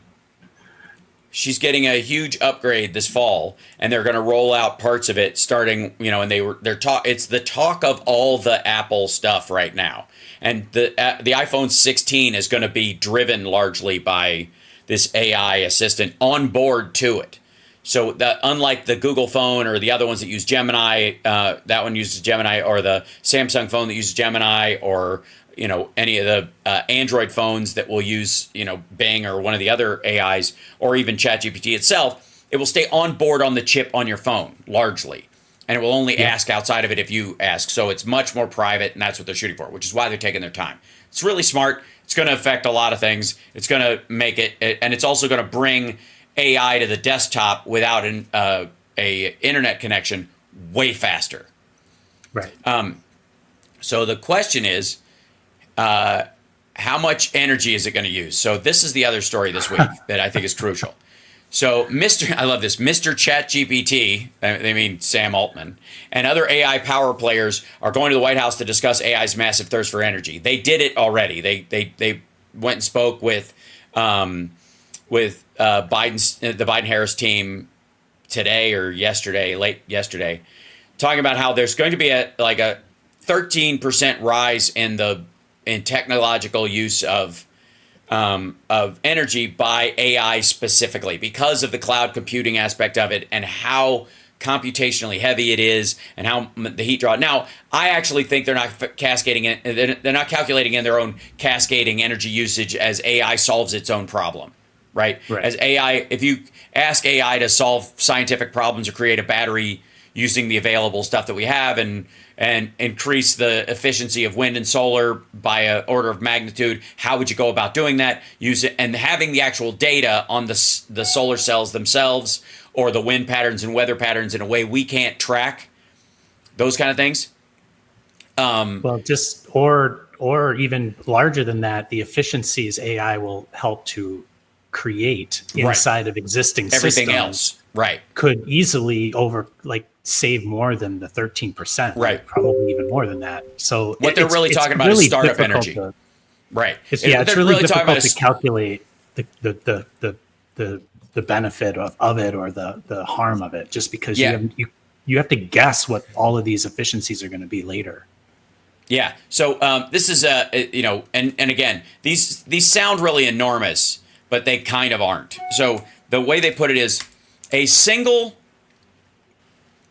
Speaker 1: She's getting a huge upgrade this fall, and they're going to roll out parts of it starting, and it's the talk of all the Apple stuff right now. And the iPhone 16 is going to be driven largely by this AI assistant on board to it. So unlike the Google phone or the other ones that use Gemini, that one uses Gemini, or the Samsung phone that uses Gemini, or any of the Android phones that will use Bing or one of the other AIs, or even ChatGPT itself, it will stay on board on the chip on your phone largely, and it will only ask outside of it if you ask. So it's much more private, and that's what they're shooting for, which is why they're taking their time. It's really smart. It's going to affect a lot of things. It's going to make it, and it's also going to bring AI to the desktop without a internet connection way faster.
Speaker 2: Right.
Speaker 1: So the question is, how much energy is it going to use? So this is the other story this week that I think is crucial. So I love this, Mr. ChatGPT, they mean Sam Altman, and other AI power players are going to the White House to discuss AI's massive thirst for energy. They did it already. They went and spoke with the Biden-Harris team today or late yesterday, talking about how there's going to be a 13% rise in technological use of energy by AI specifically, because of the cloud computing aspect of it and how computationally heavy it is and how the heat draw. Now, I actually think they're not calculating in their own cascading energy usage as AI solves its own problem. Right? As AI, if you ask AI to solve scientific problems or create a battery using the available stuff that we have and increase the efficiency of wind and solar by an order of magnitude, how would you go about doing that? Use it, and having the actual data on the solar cells themselves, or the wind patterns and weather patterns in a way we can't track, those kind of things.
Speaker 2: Or even larger than that, the efficiencies AI will help to create inside of existing
Speaker 1: everything
Speaker 2: systems
Speaker 1: else
Speaker 2: could easily save more than the 13%, probably even more than that. So
Speaker 1: what they're really talking about is startup energy,
Speaker 2: it's really difficult to calculate the benefit of it or the harm of it, just because you have to guess what all of these efficiencies are going to be later.
Speaker 1: Yeah. So this is and again, these sound really enormous, but they kind of aren't. So the way they put it is, a single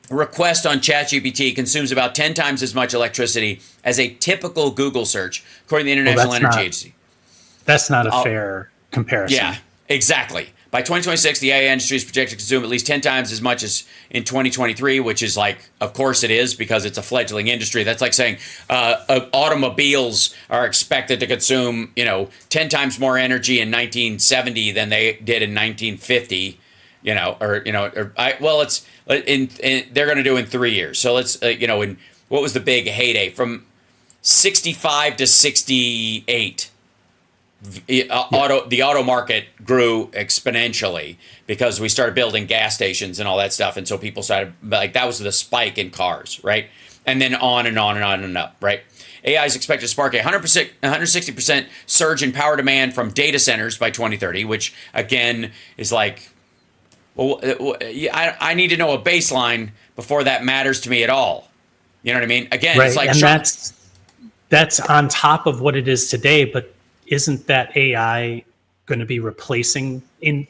Speaker 1: request on ChatGPT consumes about 10 times as much electricity as a typical Google search, according to the International Energy Agency.
Speaker 2: That's not a fair comparison.
Speaker 1: Yeah, exactly. By 2026, the AI industry is projected to consume at least 10 times as much as in 2023, which is like, of course it is, because it's a fledgling industry. That's like saying automobiles are expected to consume, 10 times more energy in 1970 than they did in 1950, they're going to do in 3 years. So let's, in what was the big heyday from 65 to 68? The auto market grew exponentially because we started building gas stations and all that stuff, and so people started, like, that was the spike in cars, right? And then on and on and on and up, right? AI is expected to spark a 160% surge in power demand from data centers by 2030, which again is like, well, I need to know a baseline before that matters to me at all. You know what I mean? Again,
Speaker 2: right.
Speaker 1: It's like,
Speaker 2: and that's on top of what it is today, but isn't that AI going to be replacing, in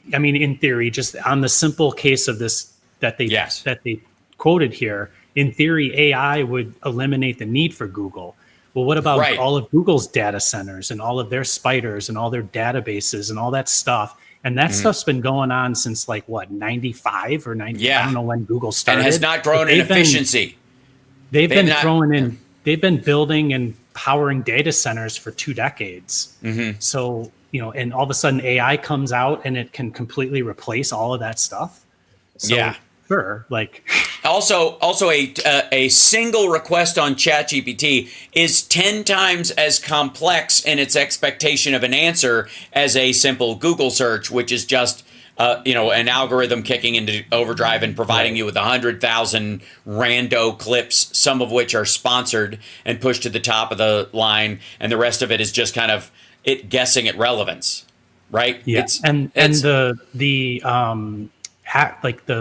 Speaker 2: theory, just on the simple case of this that they quoted here, in theory, AI would eliminate the need for Google. Well, what about all of Google's data centers and all of their spiders and all their databases and all that stuff? And that stuff's been going on since 95 or 90. Yeah. I don't know when Google started.
Speaker 1: And has not grown in efficiency.
Speaker 2: They've been building and powering data centers for 2 decades. Mm-hmm. So, and all of a sudden AI comes out and it can completely replace all of that stuff. So, sure.
Speaker 1: Also a single request on ChatGPT is 10 times as complex in its expectation of an answer as a simple Google search, which is just an algorithm kicking into overdrive and providing you with 100,000 rando clips, some of which are sponsored and pushed to the top of the line, and the rest of it is just kind of it guessing at relevance, right?
Speaker 2: Yeah, the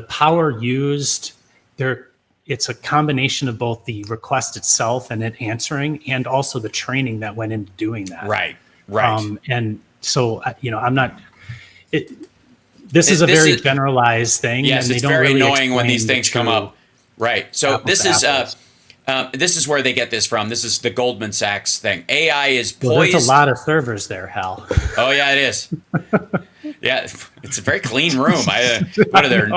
Speaker 2: power used there. It's a combination of both the request itself and it answering, and also the training that went into doing that.
Speaker 1: Right.
Speaker 2: And so I'm not. This is a very generalized thing.
Speaker 1: Yes,
Speaker 2: and
Speaker 1: it's very annoying when these things come up. Right. So this is where they get this from. This is the Goldman Sachs thing. AI is poised.
Speaker 2: Well, there's a lot of servers there, Hal.
Speaker 1: Oh yeah, it is. Yeah, it's a very clean room. What are there?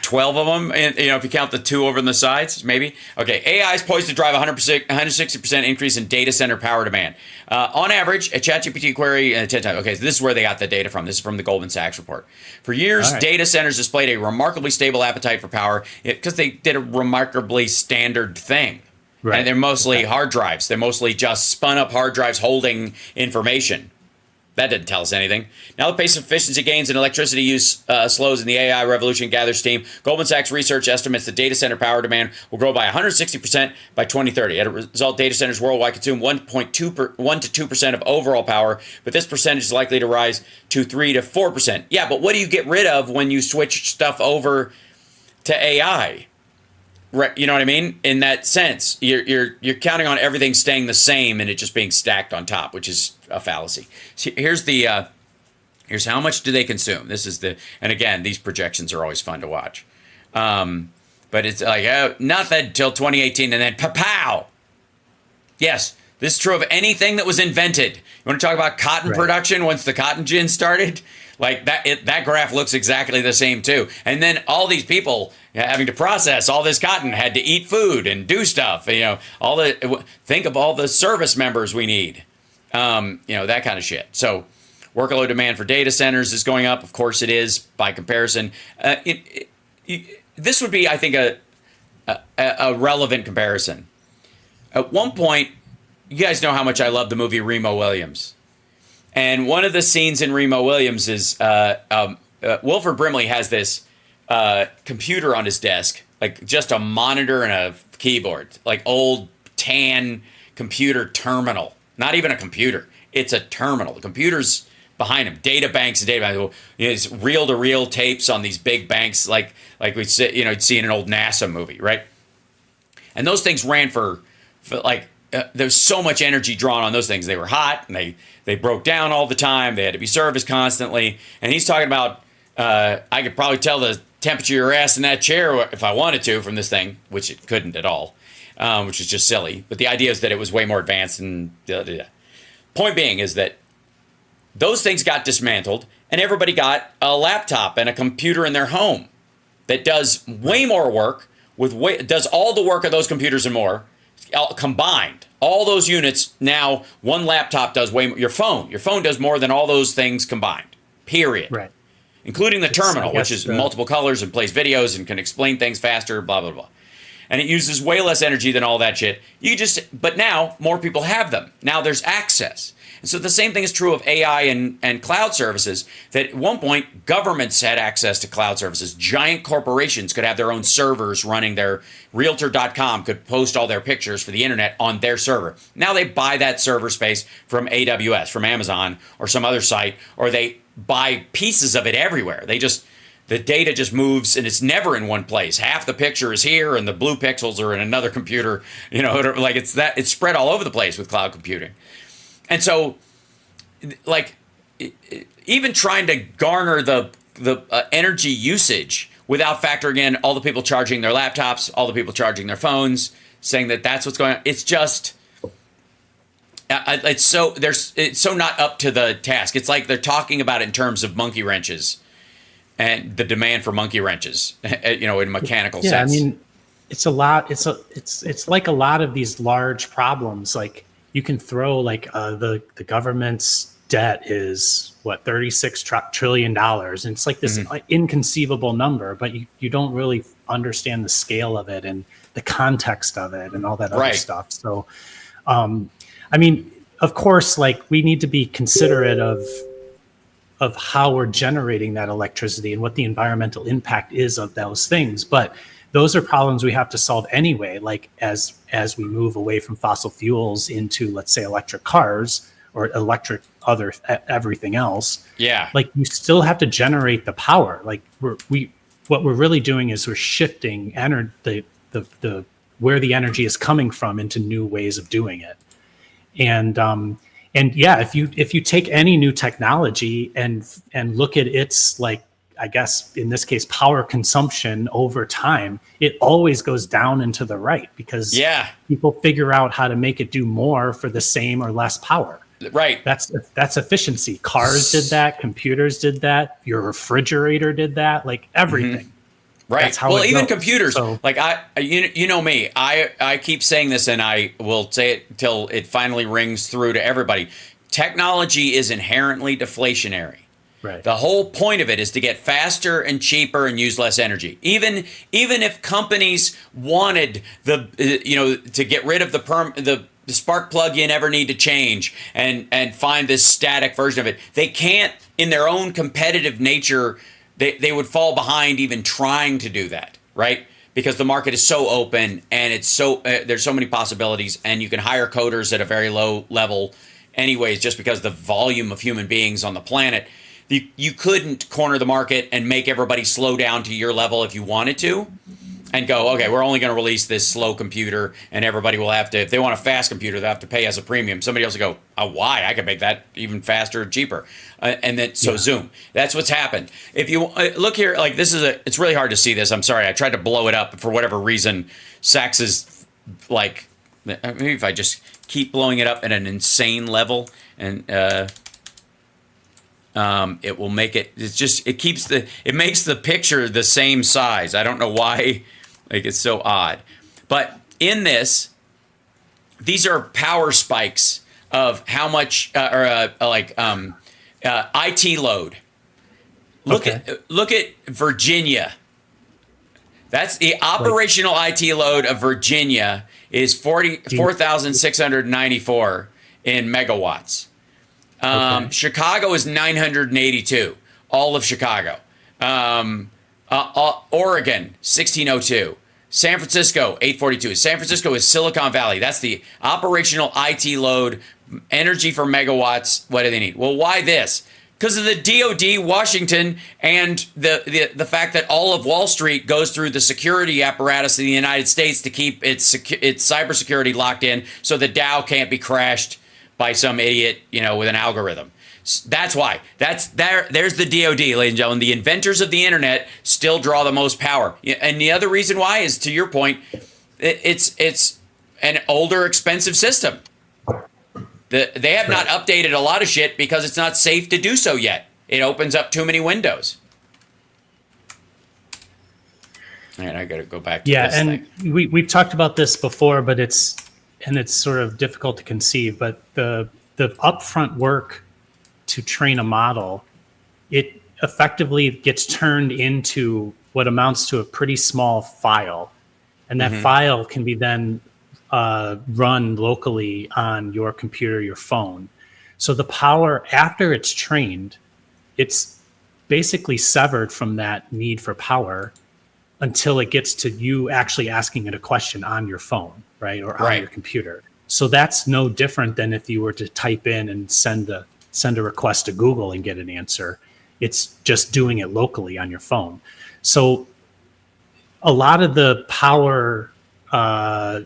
Speaker 1: 12 of them, and if you count the 2 over on the sides, maybe. Okay, AI is poised to drive 160% increase in data center power demand. On average, a ChatGPT query 10 times. Okay, so this is where they got the data from. This is from the Goldman Sachs report. For years, data centers displayed a remarkably stable appetite for power because they did a remarkably standard thing. Right. And they're mostly hard drives. They're mostly just spun up hard drives holding information. That didn't tell us anything. Now the pace of efficiency gains and electricity use slows and the AI revolution gathers steam. Goldman Sachs research estimates the data center power demand will grow by 160% by 2030. As a result, data centers worldwide consume 1 to 2% of overall power, but this percentage is likely to rise to 3 to 4%. Yeah, but what do you get rid of when you switch stuff over to AI? You know what I mean? In that sense, you're counting on everything staying the same and it just being stacked on top, which is a fallacy. So here's how much do they consume. This is and again, these projections are always fun to watch. But it's like nothing till 2018, and then pow. Yes, this is true of anything that was invented. You want to talk about cotton production once the cotton gin started? Like that graph looks exactly the same too. And then all these people having to process all this cotton had to eat food and do stuff. Think of all the service members we need. That kind of shit. So workload demand for data centers is going up. Of course it is by comparison. This would be, I think, a relevant comparison. At one point, you guys know how much I love the movie Remo Williams. And one of the scenes in Remo Williams is Wilford Brimley has this computer on his desk, like just a monitor and a keyboard, like old tan computer terminal. Not even a computer. It's a terminal. The computer's behind him. Data banks and data banks. It's reel-to-reel tapes on these big banks, like we'd see, you'd see in an old NASA movie, right? And those things ran for there's so much energy drawn on those things. They were hot and they broke down all the time. They had to be serviced constantly. And he's talking about I could probably tell the temperature your ass in that chair if I wanted to from this thing, which it couldn't at all, which is just silly. But the idea is that it was way more advanced. And point being is that those things got dismantled, and everybody got a laptop and a computer in their home that does way more work does all the work of those computers and more combined. All those units now, one laptop does way more. Your phone does more than all those things combined. Period.
Speaker 2: Right.
Speaker 1: Including the terminal, which is multiple colors and plays videos and can explain things faster, blah, blah, blah. And it uses way less energy than all that shit. But now more people have them. Now there's access. And so the same thing is true of AI and cloud services, that at one point governments had access to cloud services. Giant corporations could have their own servers running. Their Realtor.com could post all their pictures for the internet on their server. Now they buy that server space from AWS, from Amazon, or some other site, or they buy pieces of it everywhere. The data just moves, and it's never in one place. Half the picture is here, and the blue pixels are in another computer. It's spread all over the place with cloud computing. And so, even trying to garner the energy usage without factoring in all the people charging their laptops, all the people charging their phones, saying that that's what's going on. It's just, it's so not up to the task. It's like they're talking about it in terms of monkey wrenches and the demand for monkey wrenches, in mechanical sense.
Speaker 2: I mean, it's a lot. It's like a lot of these large problems. Like, you can throw the government's debt is $36 trillion, and it's like this inconceivable number, but you don't really understand the scale of it and the context of it and all that other stuff. So, I mean, of course, we need to be considerate of how we're generating that electricity and what the environmental impact is of those things, but those are problems we have to solve anyway, as we move away from fossil fuels into, let's say, electric cars or everything else.
Speaker 1: Yeah.
Speaker 2: You still have to generate the power. What we're really doing is we're shifting the where the energy is coming from into new ways of doing it. And yeah, if you take any new technology and look at its, I guess in this case, power consumption over time, it always goes down and to the right, because people figure out how to make it do more for the same or less power.
Speaker 1: Right.
Speaker 2: That's efficiency. Cars did that. Computers did that. Your refrigerator did that. Everything.
Speaker 1: Mm-hmm. Right. That's how even goes. Computers. So, you know me. I keep saying this, and I will say it till it finally rings through to everybody. Technology is inherently deflationary.
Speaker 2: Right.
Speaker 1: The whole point of it is to get faster and cheaper and use less energy. Even if companies wanted to get rid of the spark plug you never need to change and find this static version of it, they can't. In their own competitive nature, they would fall behind even trying to do that, right? Because the market is so open, and it's so there's so many possibilities, and you can hire coders at a very low level anyways, just because the volume of human beings on the planet. You couldn't corner the market and make everybody slow down to your level if you wanted to, and go, okay, we're only going to release this slow computer, and everybody will have to, if they want a fast computer, they'll have to pay us a premium. Somebody else will go, oh, why? I can make that even faster and cheaper. And then, Zoom. That's what's happened. If you look here, it's really hard to see this. I'm sorry. I tried to blow it up. For whatever reason, Sachs is maybe if I just keep blowing it up at an insane level, and it will make it. It makes the picture the same size. I don't know why. It's so odd. But in this, these are power spikes of how much IT load. Look at Virginia. That's the operational IT load of Virginia is 4,694 in megawatts. Chicago is 982, all of Chicago. Oregon, 1602. San Francisco, 842. San Francisco is Silicon Valley. That's the operational IT load, energy for megawatts. What do they need? Well, why this? Because of the DOD, Washington, and the fact that all of Wall Street goes through the security apparatus of the United States to keep its cybersecurity locked in, so the Dow can't be crashed by some idiot, with an algorithm. That's why. There's the DoD, ladies and gentlemen. The inventors of the internet still draw the most power. And the other reason why is, to your point, it's an older, expensive system. They have not updated a lot of shit because it's not safe to do so yet. It opens up too many windows. All right, I got to go back to this thing.
Speaker 2: We've talked about this before, but it's sort of difficult to conceive. But the upfront work to train a model, it effectively gets turned into what amounts to a pretty small file, and that file can be then run locally on your computer, your phone. So the power after it's trained, it's basically severed from that need for power until it gets to you actually asking it a question on your phone, right? Or on your computer. So that's no different than if you were to type in and send a request to Google and get an answer. It's just doing it locally on your phone. So a lot of the power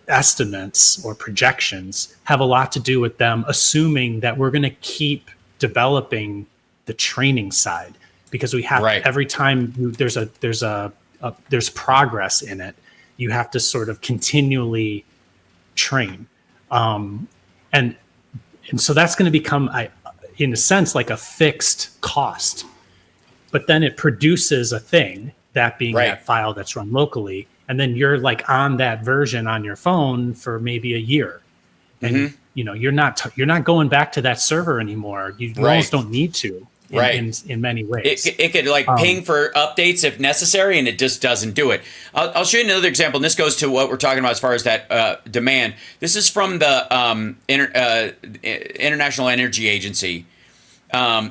Speaker 2: estimates or projections have a lot to do with them assuming that we're going to keep developing the training side, because we have every time there's progress in it, you have to sort of continually train, and so that's going to become, in a sense, like a fixed cost. But then it produces a thing, that being that file that's run locally, and then you're like on that version on your phone for maybe a year, and you're not going back to that server anymore. You almost don't need to. In many ways.
Speaker 1: It could like ping for updates if necessary, and it just doesn't do it. I'll show you another example, and this goes to what we're talking about as far as that demand. This is from the International Energy Agency.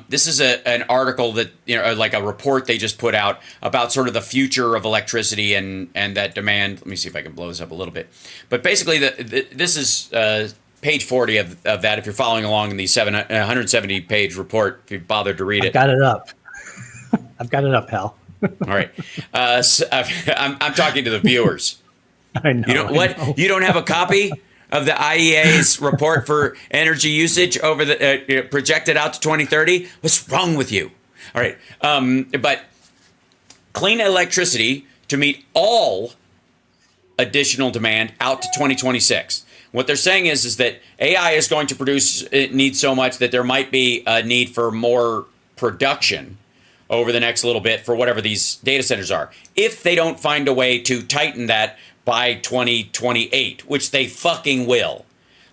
Speaker 1: This is an article that, like a report they just put out about sort of the future of electricity and that demand. Let me see if I can blow this up a little bit. But basically, this is page 40 of that, if you're following along in the 170-page report, if you bothered to read it.
Speaker 2: I've got it up. I've got it up, Hal.
Speaker 1: All right. So I'm talking to the viewers.
Speaker 2: I know.
Speaker 1: You don't have a copy of the IEA's report for energy usage over the projected out to 2030? What's wrong with you? All right. But clean electricity to meet all additional demand out to 2026. What they're saying is that AI is going to need so much that there might be a need for more production over the next little bit for whatever these data centers are, if they don't find a way to tighten that by 2028, which they fucking will.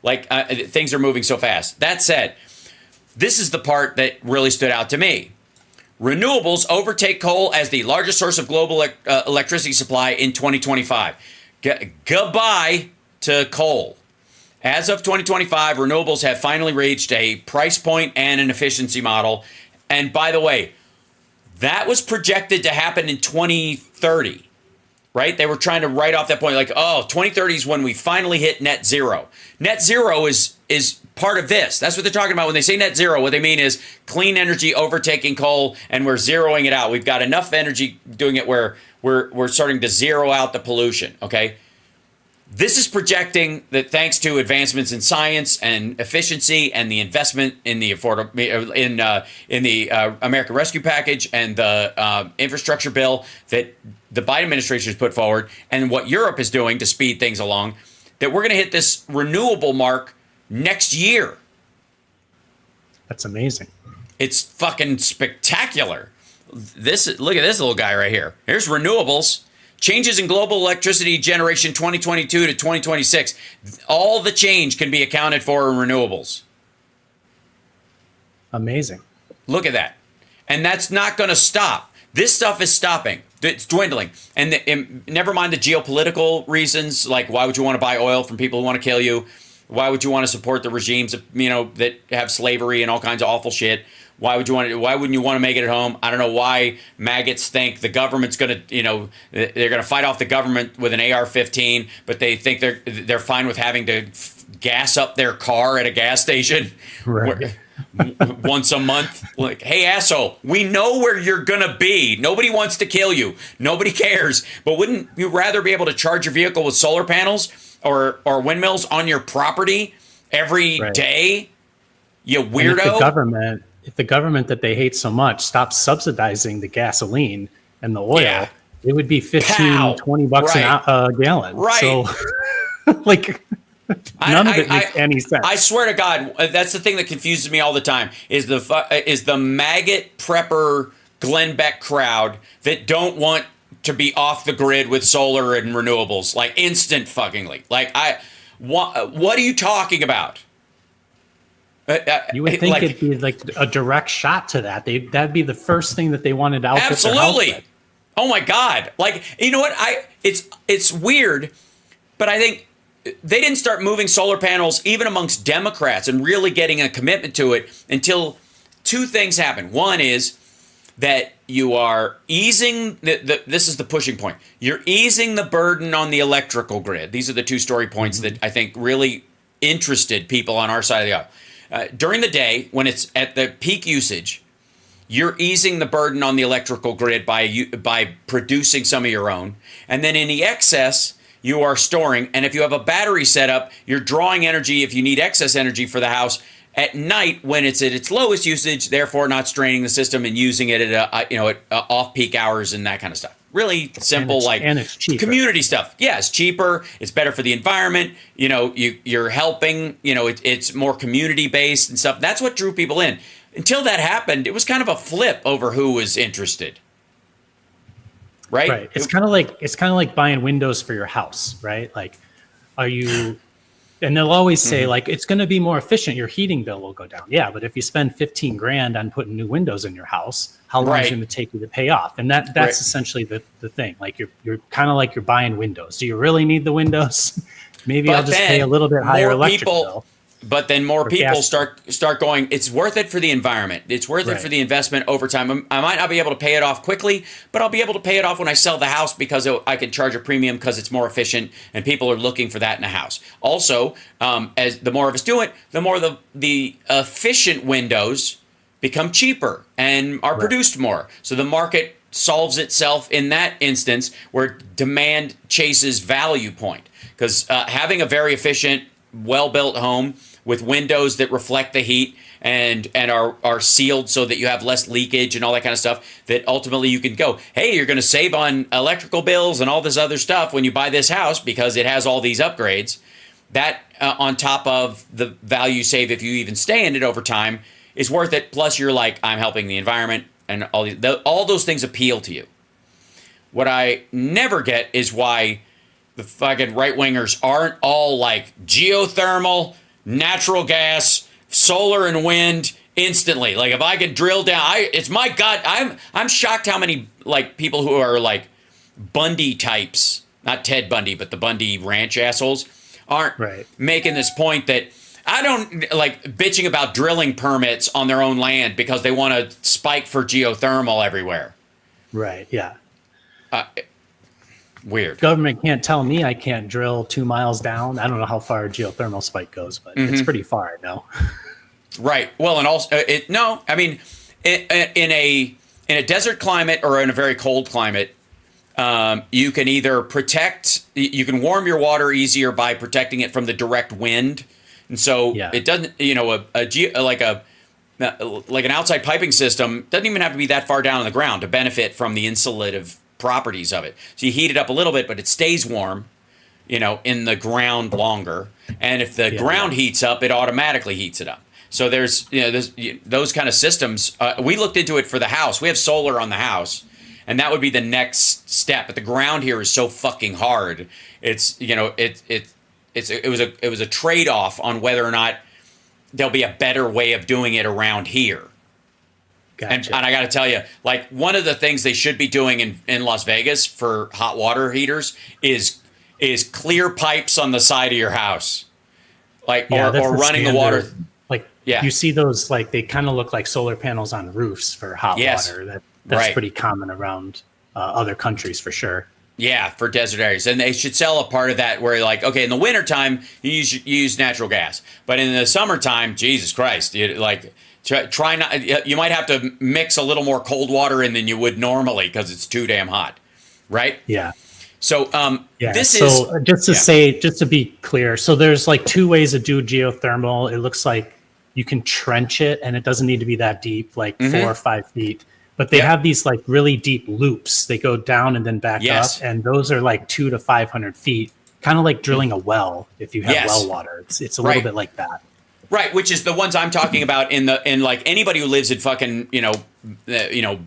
Speaker 1: Like, things are moving so fast. That said, this is the part that really stood out to me. Renewables overtake coal as the largest source of global electricity supply in 2025. Goodbye to coal. As of 2025, renewables have finally reached a price point and an efficiency model. And by the way, that was projected to happen in 2030, right? They were trying to write off that point, like, 2030 is when we finally hit net zero. Net zero is part of this. That's what they're talking about when they say net zero. What they mean is clean energy overtaking coal, and we're zeroing it out. We've got enough energy doing it where we're starting to zero out the pollution, okay? This is projecting that thanks to advancements in science and efficiency and the investment in the American Rescue Package and the infrastructure bill that the Biden administration has put forward, and what Europe is doing to speed things along, that we're going to hit this renewable mark next year.
Speaker 2: That's amazing.
Speaker 1: It's fucking spectacular. Look at this little guy right here. Here's renewables. Changes in global electricity generation 2022 to 2026. All the change can be accounted for in renewables.
Speaker 2: Amazing.
Speaker 1: Look at that. And that's not going to stop. This stuff is stopping. It's dwindling. And never mind the geopolitical reasons, like why would you want to buy oil from people who want to kill you? Why would you want to support the regimes, that have slavery and all kinds of awful shit? Why wouldn't you want to make it at home? I don't know why maggots think the government's going to, they're going to fight off the government with an AR-15, but they think they're fine with having to gas up their car at a gas station once a month. Like, hey, asshole, we know where you're going to be. Nobody wants to kill you. Nobody cares. But wouldn't you rather be able to charge your vehicle with solar panels or windmills on your property every day? You weirdo.
Speaker 2: if the government that they hate so much stops subsidizing the gasoline and the oil, it would be 15, 20 bucks a gallon.
Speaker 1: Right.
Speaker 2: So like none of it makes any sense.
Speaker 1: I swear to God, that's the thing that confuses me all the time is the maggot prepper Glenn Beck crowd that don't want to be off the grid with solar and renewables, like instant fuckingly. Like what are you talking about?
Speaker 2: You would think it'd be like a direct shot to that. That'd be the first thing that they wanted to outfit their house with.
Speaker 1: Oh my God. Like, you know what? It's weird, but I think they didn't start moving solar panels even amongst Democrats and really getting a commitment to it until two things happen. One is that you are easing this is the pushing point. You're easing the burden on the electrical grid. These are the two story points that I think really interested people on our side of the aisle. During the day, when it's at the peak usage, you're easing the burden on the electrical grid by producing some of your own. And then in the excess, you are storing. And if you have a battery set up, you're drawing energy if you need excess energy for the house at night when it's at its lowest usage, therefore not straining the system and using it at off-peak hours and that kind of stuff. Really simple,
Speaker 2: and it's cheaper.
Speaker 1: Community stuff. Yeah, it's cheaper. It's better for the environment. You know, you're helping. You know, it's more community-based and stuff. That's what drew people in. Until that happened, it was kind of a flip over who was interested. Right?
Speaker 2: Right. It's kind of like buying windows for your house, right? Like, are you? And they'll always say like it's going to be more efficient. Your heating bill will go down. Yeah, but if you spend 15 grand on putting new windows in your house, how long is it going to take you to pay off? And that's essentially the thing. Like you're kind of like you're buying windows. Do you really need the windows? Maybe I'll just pay a little bit higher electric bill.
Speaker 1: But then more people start going, it's worth it for the environment. It's worth it for the investment over time. I might not be able to pay it off quickly, but I'll be able to pay it off when I sell the house because I can charge a premium because it's more efficient and people are looking for that in a house. Also, as the more of us do it, the more the efficient windows become cheaper and are produced more. So the market solves itself in that instance where demand chases value point. Because having a very efficient, well-built home with windows that reflect the heat and are sealed so that you have less leakage and all that kind of stuff, that ultimately you can go, hey, you're going to save on electrical bills and all this other stuff when you buy this house because it has all these upgrades. That on top of the value save if you even stay in it over time is worth it. Plus you're like, I'm helping the environment, and all those things appeal to you. What I never get is why the fucking right-wingers aren't all like geothermal, natural gas, solar and wind instantly. Like if I could drill down, it's my God. I'm shocked how many like people who are like Bundy types, not Ted Bundy, but the Bundy ranch assholes aren't making this point that I don't like bitching about drilling permits on their own land because they want to spike for geothermal everywhere.
Speaker 2: Right. Yeah.
Speaker 1: Weird.
Speaker 2: Government can't tell me I can't drill 2 miles down. I don't know how far a geothermal spike goes, but it's pretty far. No. Right.
Speaker 1: Well, and also I mean, in a desert climate or in a very cold climate, you can either you can warm your water easier by protecting it from the direct wind, and so it doesn't. Like an outside piping system doesn't even have to be that far down on the ground to benefit from the insulative properties of it. So you heat it up a little bit, but it stays warm, in the ground longer. And if the ground heats up, it automatically heats it up. So there's those kind of systems. We looked into it for the house. We have solar on the house, and that would be the next step. But the ground here is so fucking hard. It was a trade-off on whether or not there'll be a better way of doing it around here. Gotcha. And I got to tell you, like one of the things they should be doing in Las Vegas for hot water heaters is clear pipes on the side of your house, like or running the water.
Speaker 2: Like you see those, like they kind of look like solar panels on roofs for hot water. That's pretty common around other countries for sure.
Speaker 1: Yeah, for desert areas. And they should sell a part of that where like, okay, in the wintertime, you use natural gas. But in the summertime, Jesus Christ, try not. You might have to mix a little more cold water in than you would normally because it's too damn hot, right?
Speaker 2: Yeah.
Speaker 1: So
Speaker 2: just to be clear, so there's like two ways to do geothermal. It looks like you can trench it, and it doesn't need to be that deep, like 4 or 5 feet. But they have these like really deep loops. They go down and then back up, and those are like 200 to 500 feet, kind of like drilling a well if you have well water. It's a little bit like that.
Speaker 1: Right, which is the ones I'm talking about in like anybody who lives in fucking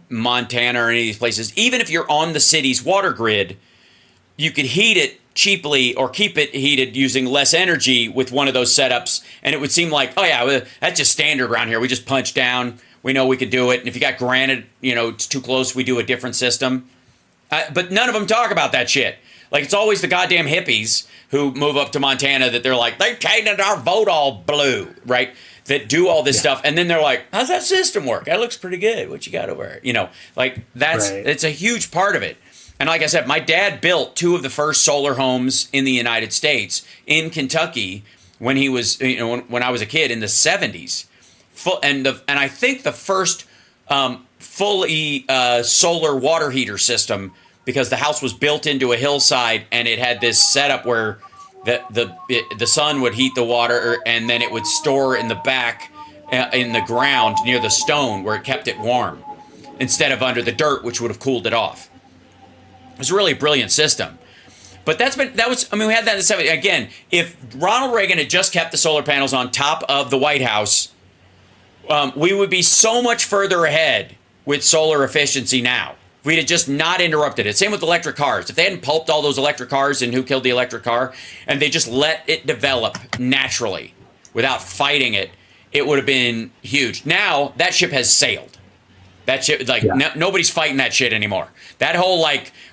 Speaker 1: Montana or any of these places. Even if you're on the city's water grid, you could heat it cheaply or keep it heated using less energy with one of those setups, and it would seem like, oh yeah, that's just standard around here. We just punch down. We know we could do it. And if you got granite, it's too close, we do a different system. But none of them talk about that shit. Like, it's always the goddamn hippies who move up to Montana that they're like, they painted our vote all blue, right? That do all this stuff. And then they're like, how's that system work? That looks pretty good. What you got over there? Like it's a huge part of it. And like I said, my dad built 2 of the first solar homes in the United States in Kentucky when he was, when I was a kid in the 70s. And I think the first fully solar water heater system, because the house was built into a hillside and it had this setup where the sun would heat the water and then it would store in the back in the ground near the stone where it kept it warm instead of under the dirt, which would have cooled it off. It was a really brilliant system. But we had that in the 70s. Again, if Ronald Reagan had just kept the solar panels on top of the White House, we would be so much further ahead with solar efficiency now. If we'd have just not interrupted it. Same with electric cars. If they hadn't pulped all those electric cars and Who Killed the Electric Car, and they just let it develop naturally without fighting it, it would have been huge. Now, that ship has sailed. That shit, nobody's fighting that shit anymore. That whole,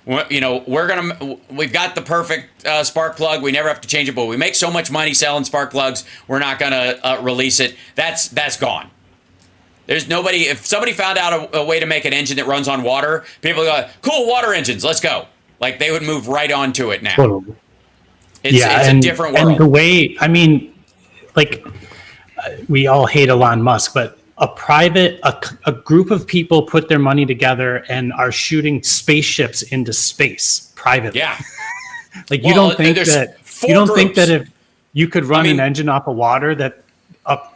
Speaker 1: we've got the perfect spark plug. We never have to change it, but we make so much money selling spark plugs, we're not going to release it. That's gone. There's nobody, if somebody found out a way to make an engine that runs on water, people go, cool, water engines, let's go. Like, they would move right onto it now. Totally. It's a different world.
Speaker 2: And the way, we all hate Elon Musk, but a group of people put their money together and are shooting spaceships into space privately.
Speaker 1: Yeah.
Speaker 2: You don't think that if you could run an engine off of water, that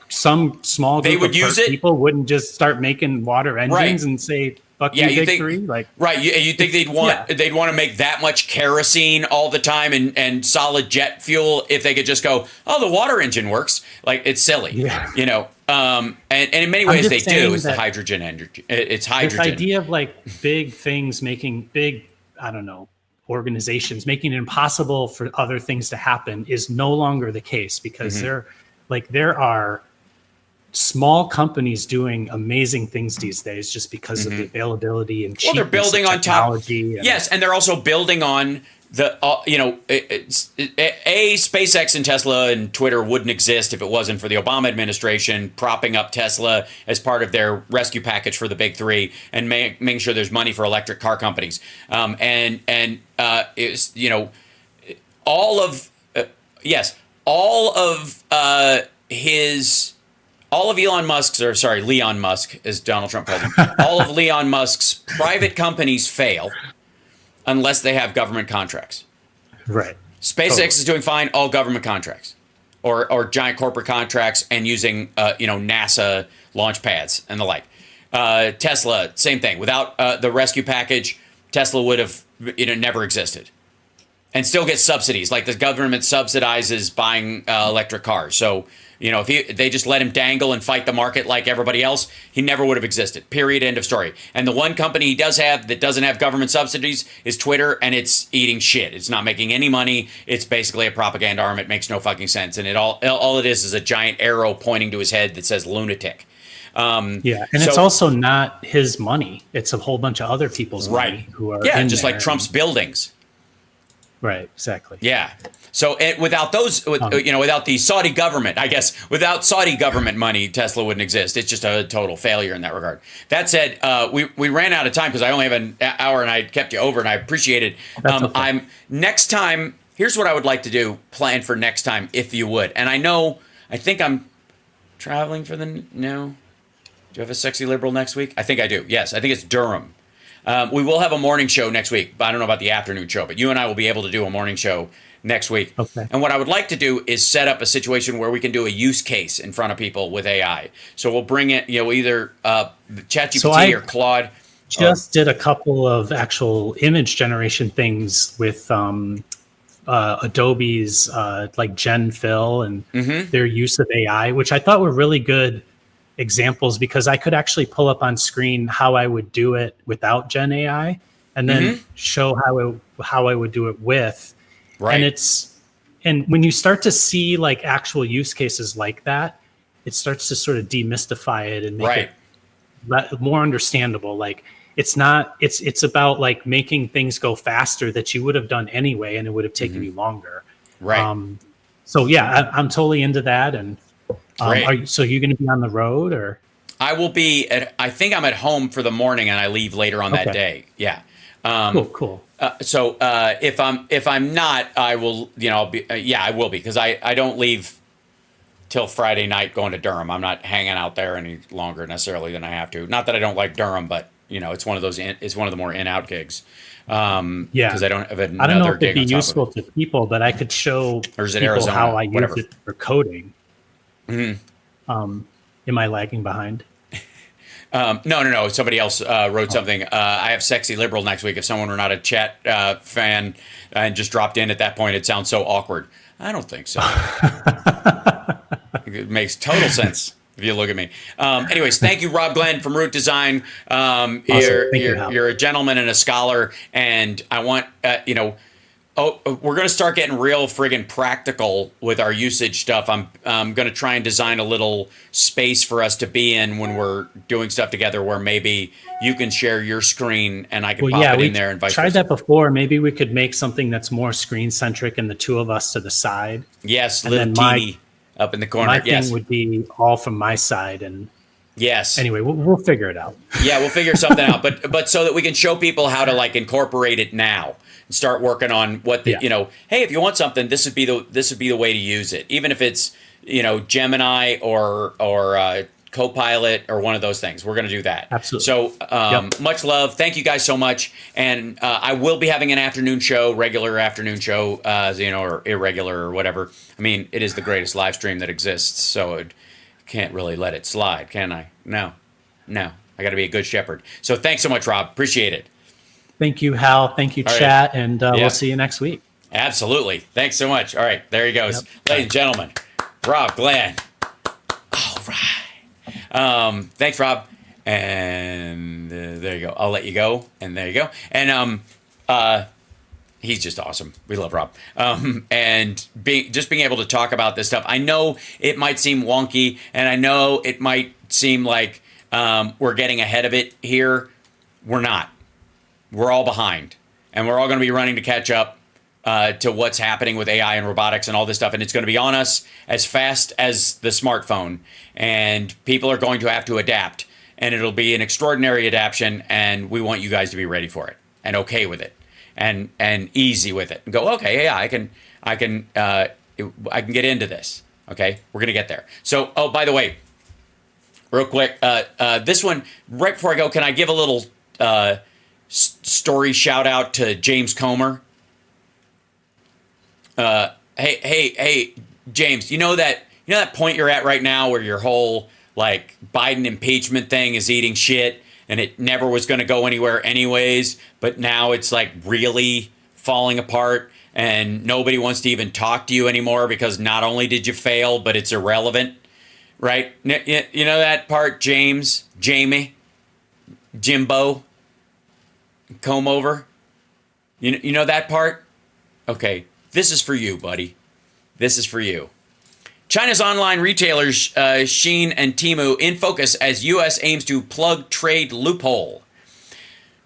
Speaker 2: some small group of people wouldn't just start making water engines and say, fuck you, big three?
Speaker 1: You think they'd want to make that much kerosene all the time and solid jet fuel if they could just go, oh, the water engine works. Like, it's silly, and in many ways they do. It's the hydrogen energy. It's hydrogen.
Speaker 2: This idea of big things making big, organizations making it impossible for other things to happen is no longer the case, because there are small companies doing amazing things these days just because of the availability and cheapness.
Speaker 1: Well, they're building
Speaker 2: of
Speaker 1: on top.
Speaker 2: Yes,
Speaker 1: and they're also building on the SpaceX and Tesla and Twitter wouldn't exist if it wasn't for the Obama administration propping up Tesla as part of their rescue package for the big three and making sure there's money for electric car companies. Leon Musk, as Donald Trump calls him, all of Leon Musk's private companies fail unless they have government contracts.
Speaker 2: Right.
Speaker 1: SpaceX is doing fine, all government contracts or giant corporate contracts and using, NASA launch pads and the like. Tesla, same thing. Without the rescue package, Tesla would have never existed. And still get subsidies, like the government subsidizes buying electric cars. So, if they just let him dangle and fight the market like everybody else, he never would have existed. Period. End of story. And the one company he does have that doesn't have government subsidies is Twitter, and it's eating shit. It's not making any money. It's basically a propaganda arm. It makes no fucking sense. And all it is a giant arrow pointing to his head that says lunatic.
Speaker 2: It's also not his money. It's a whole bunch of other people's money who are in
Speaker 1: just
Speaker 2: there.
Speaker 1: like Trump's buildings.
Speaker 2: Right, exactly.
Speaker 1: Yeah. So without those, without the Saudi government, without Saudi government money, Tesla wouldn't exist. It's just a total failure in that regard. That said, we ran out of time because I only have an hour and I kept you over, and I appreciate it. Okay. Next time, here's what I would like to do, plan for next time, if you would. And I think I'm traveling for no. Do you have a Sexy Liberal next week? I think I do. Yes, I think it's Durham. We will have a morning show next week, but I don't know about the afternoon show. But you and I will be able to do a morning show next week.
Speaker 2: Okay.
Speaker 1: And what I would like to do is set up a situation where we can do a use case in front of people with AI. So we'll bring it, either ChatGPT or Claude.
Speaker 2: Just did a couple of actual image generation things with Adobe's like GenFill and their use of AI, which I thought were really good examples because I could actually pull up on screen how I would do it without Gen AI and then show how I would do it with.
Speaker 1: Right.
Speaker 2: And when you start to see like actual use cases like that, it starts to sort of demystify it and make it more understandable. Like it's about like making things go faster that you would have done anyway, and it would have taken you longer.
Speaker 1: Right.
Speaker 2: So yeah, I'm totally into that. And so you're going to be on the road, or?
Speaker 1: I will be I think I'm at home for the morning and I leave later on that day. Yeah.
Speaker 2: Cool.
Speaker 1: So if I'm not, I will, I'll be, I will be, because I don't leave till Friday night going to Durham. I'm not hanging out there any longer necessarily than I have to. Not that I don't like Durham, but it's one of those, it's one of the more in-out gigs. Because I don't have another gig.
Speaker 2: I don't know if it'd be useful to people, but I could show people
Speaker 1: Arizona,
Speaker 2: how I
Speaker 1: whatever.
Speaker 2: use it for coding. Am I lagging behind?
Speaker 1: No. Somebody else wrote something. I have Sexy Liberal next week. If someone were not a chat fan and just dropped in at that point, it sounds so awkward. I don't think so. It makes total sense if you look at me. Anyways, thank you, Rob Glenn from Root Design.
Speaker 2: Awesome.
Speaker 1: You're a gentleman and a scholar, and I want we're going to start getting real friggin' practical with our usage stuff. I'm going to try and design a little space for us to be in when we're doing stuff together where maybe you can share your screen and I can pop it in there and vice versa.
Speaker 2: We tried that before. Maybe we could make something that's more screen-centric and the two of us to the side.
Speaker 1: Yes, little teeny up in the corner.
Speaker 2: My thing would be all from my side. And
Speaker 1: yes.
Speaker 2: Anyway, we'll figure it out.
Speaker 1: Yeah, we'll figure something out. But so that we can show people how to like incorporate it now. Start working on what hey, if you want something, this would be the way to use it, even if it's Gemini or Copilot or one of those things. We're going to do that.
Speaker 2: Absolutely.
Speaker 1: So much love. Thank you guys so much. And I will be having an afternoon show, regular afternoon show, or irregular or whatever. I mean, it is the greatest live stream that exists, so I can't really let it slide, can I? No. I got to be a good shepherd. So thanks so much, Rob. Appreciate it.
Speaker 2: Thank you, Hal. Thank you, chat. And we'll see you next week.
Speaker 1: Absolutely. Thanks so much. All right. There he goes. Ladies and gentlemen, Rob Glenn. All right. Thanks, Rob. And there you go. I'll let you go. And there you go. And he's just awesome. We love Rob. And being able to talk about this stuff. I know it might seem wonky, and I know it might seem like we're getting ahead of it here. We're not. We're all behind, and we're all going to be running to catch up to what's happening with AI and robotics and all this stuff. And it's going to be on us as fast as the smartphone, and people are going to have to adapt, and it'll be an extraordinary adaptation. And we want you guys to be ready for it and okay with it and easy with it and go, okay, yeah, I can get into this. Okay. We're going to get there. So, by the way, real quick, this one right before I go, can I give a little, story shout out to James Comer. Hey, James, you know that point you're at right now where your whole like Biden impeachment thing is eating shit and it never was going to go anywhere anyways, but now it's like really falling apart and nobody wants to even talk to you anymore because not only did you fail, but it's irrelevant, right? You know that part, James, Jamie, Jimbo, comb over. You know that part? Okay, this is for you, buddy. This is for you. China's online retailers Shein and Temu in focus as U.S. aims to plug trade loophole.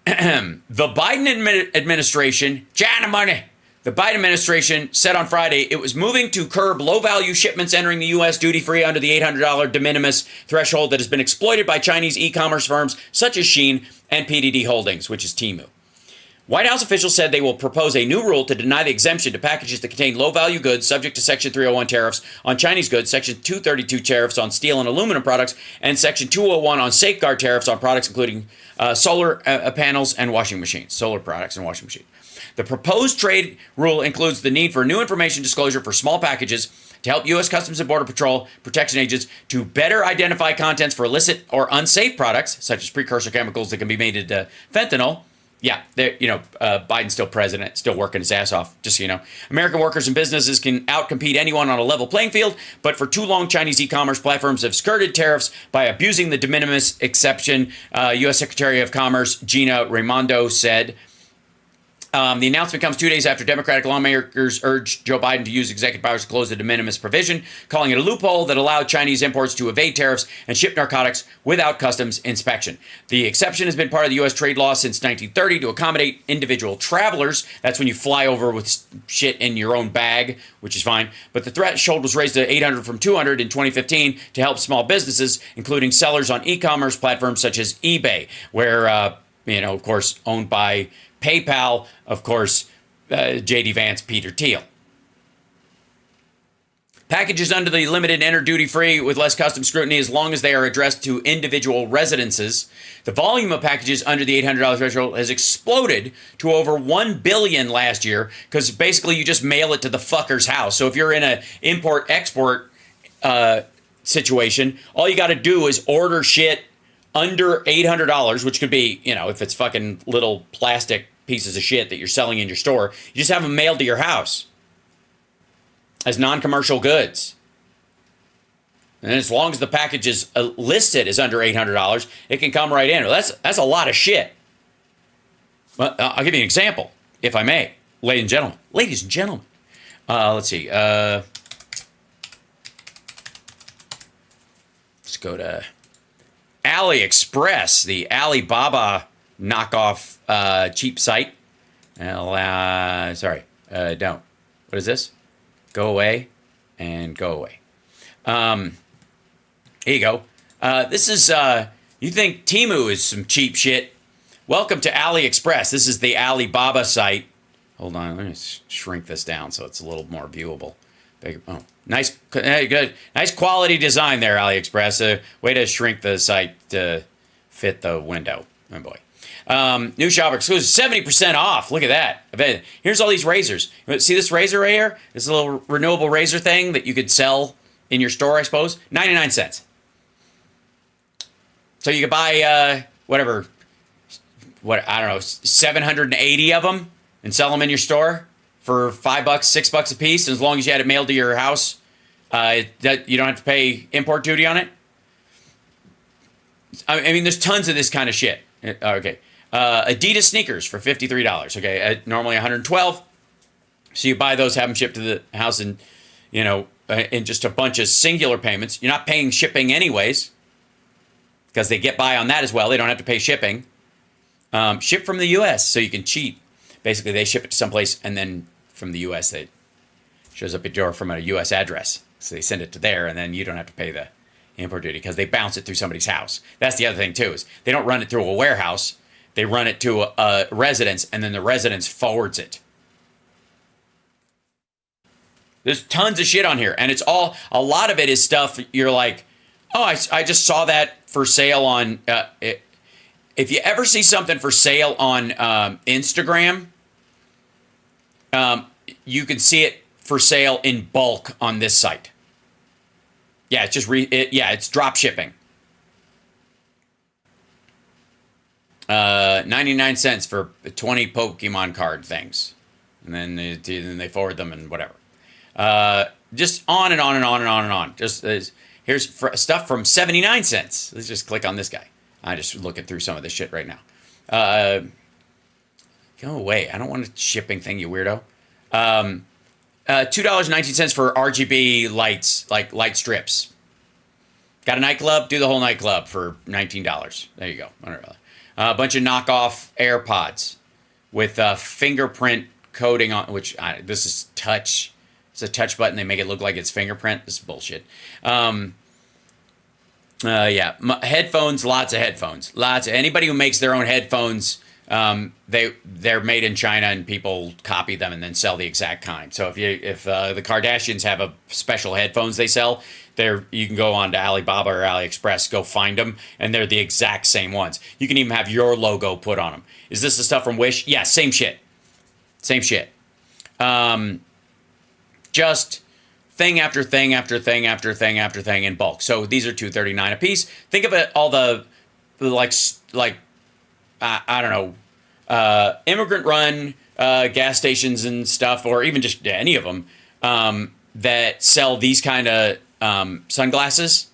Speaker 1: The Biden administration, China money. The Biden administration said on Friday it was moving to curb low-value shipments entering the U.S. duty-free under the $800 de minimis threshold that has been exploited by Chinese e-commerce firms such as Shein and PDD Holdings, which is Temu. White House officials said they will propose a new rule to deny the exemption to packages that contain low-value goods subject to Section 301 tariffs on Chinese goods, Section 232 tariffs on steel and aluminum products, and Section 201 on safeguard tariffs on products including solar panels and washing machines, solar products and washing machines. The proposed trade rule includes the need for new information disclosure for small packages to help U.S. Customs and Border Patrol protection agents to better identify contents for illicit or unsafe products, such as precursor chemicals that can be made into fentanyl. Yeah, Biden's still president, still working his ass off, just so you know. American workers and businesses can outcompete anyone on a level playing field, but for too long, Chinese e-commerce platforms have skirted tariffs by abusing the de minimis exception, U.S. Secretary of Commerce Gina Raimondo said. The announcement comes 2 days after Democratic lawmakers urged Joe Biden to use executive powers to close the de minimis provision, calling it a loophole that allowed Chinese imports to evade tariffs and ship narcotics without customs inspection. The exception has been part of the U.S. trade law since 1930 to accommodate individual travelers. That's when you fly over with shit in your own bag, which is fine. But the threshold was raised to 800 from 200 in 2015 to help small businesses, including sellers on e-commerce platforms such as eBay, where, of course, owned by PayPal, of course, J.D. Vance, Peter Thiel. Packages under the limited enter duty-free with less custom scrutiny as long as they are addressed to individual residences. The volume of packages under the $800 threshold has exploded to over 1 billion last year because basically you just mail it to the fucker's house. So if you're in an import-export situation, all you got to do is order shit under $800, which could be, if it's fucking little plastic pieces of shit that you're selling in your store, you just have them mailed to your house as non-commercial goods. And as long as the package is listed as under $800, it can come right in. Well, that's a lot of shit. Well, I'll give you an example, if I may, ladies and gentlemen. Ladies and gentlemen. Let's see. Let's go to AliExpress, the Alibaba knockoff cheap site. Don't. What is this? Go away and go away. Here you go. This is, you think Temu is some cheap shit? Welcome to AliExpress. This is the Alibaba site. Hold on, let me shrink this down so it's a little more viewable. Oh, nice, good, nice quality design there, AliExpress. Way to shrink the site to fit the window. Oh boy. New shopper exclusive, 70% off. Look at that. Here's all these razors. See this razor right here? This little renewable razor thing that you could sell in your store, I suppose. 99 cents. So you could buy whatever, I don't know, 780 of them and sell them in your store for $5, $6 a piece. And as long as you had it mailed to your house, you don't have to pay import duty on it. I mean, there's tons of this kind of shit. Okay. Adidas sneakers for $53. Okay. Normally $112. So you buy those, have them shipped to the house in just a bunch of singular payments. You're not paying shipping anyways because they get by on that as well. They don't have to pay shipping. Ship from the U.S. so you can cheat. Basically, they ship it to someplace and then from the U.S. it shows up at your door from a U.S. address. So they send it to there and then you don't have to pay the import duty because they bounce it through somebody's house. That's the other thing too, is they don't run it through a warehouse. They run it to a residence and then the residence forwards it. There's tons of shit on here and a lot of it is stuff you're like, oh, I just saw that for sale on, if you ever see something for sale on Instagram, you can see it for sale in bulk on this site. Yeah, it's just it's drop shipping. 99 cents for 20 Pokemon card things, and then they forward them and whatever. Just on and on and on and on and on. Here's stuff from 79 cents. Let's just click on this guy. I'm just looking through some of this shit right now. Go away. I don't want a shipping thing, you weirdo. $2.19 for RGB lights, like light strips. Got a nightclub? Do the whole nightclub for $19. There you go. A bunch of knockoff AirPods with fingerprint coating on, this is touch. It's a touch button. They make it look like it's fingerprint. This is bullshit. Headphones, lots of headphones. Anybody who makes their own headphones, they're made in China and people copy them and then sell the exact kind. So if the Kardashians have a special headphones they sell, you can go on to Alibaba or AliExpress, go find them, and they're the exact same ones. You can even have your logo put on them. Is this the stuff from Wish? Yeah, same shit. Same shit. Just thing after thing after thing after thing after thing in bulk. So these are $239 a piece. Think of it, all the like I don't know, immigrant run gas stations and stuff, or even just any of them that sell these kind of sunglasses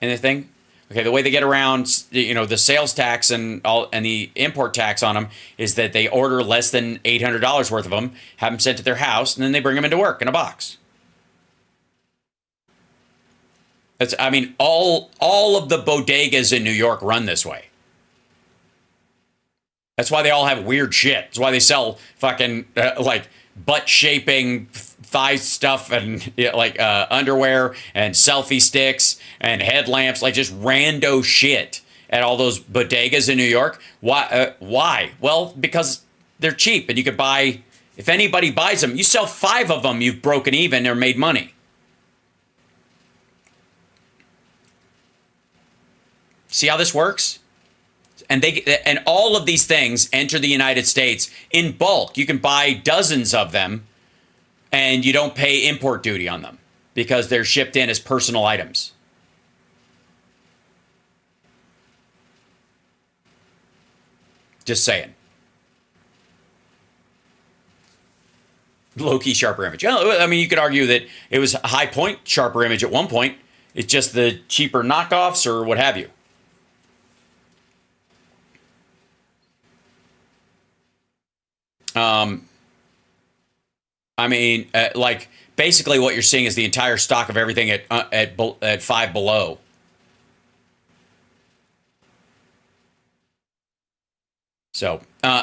Speaker 1: and the thing. Okay, the way they get around, the sales tax and the import tax on them is that they order less than $800 worth of them, have them sent to their house, and then they bring them into work in a box. All of the bodegas in New York run this way. That's why they all have weird shit. That's why they sell fucking like butt shaping thigh stuff and underwear and selfie sticks and headlamps, like just rando shit at all those bodegas in New York. Why? Well, because they're cheap and you could buy, if anybody buys them, you sell 5 of them, you've broken even or made money. See how this works? And all of these things enter the United States in bulk. You can buy dozens of them and you don't pay import duty on them because they're shipped in as personal items. Just saying. Low-key sharper image. I mean, you could argue that it was a high point sharper image at one point. It's just the cheaper knockoffs or what have you. Basically what you're seeing is the entire stock of everything at 5 below. So,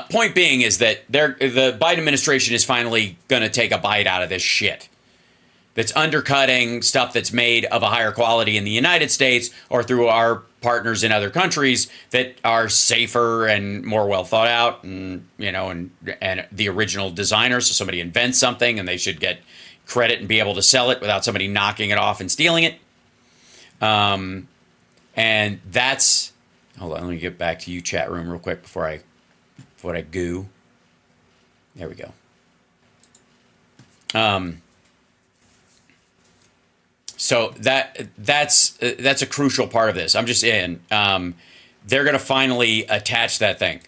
Speaker 1: point being is that the Biden administration is finally going to take a bite out of this shit. That's undercutting stuff that's made of a higher quality in the United States or through our partners in other countries that are safer and more well thought out, and the original designers. So somebody invents something and they should get credit and be able to sell it without somebody knocking it off and stealing it. And that's, hold on, let me get back to you, chat room, real quick before I goo. There we go. So that's a crucial part of this. I'm just saying, they're going to finally attach that thing.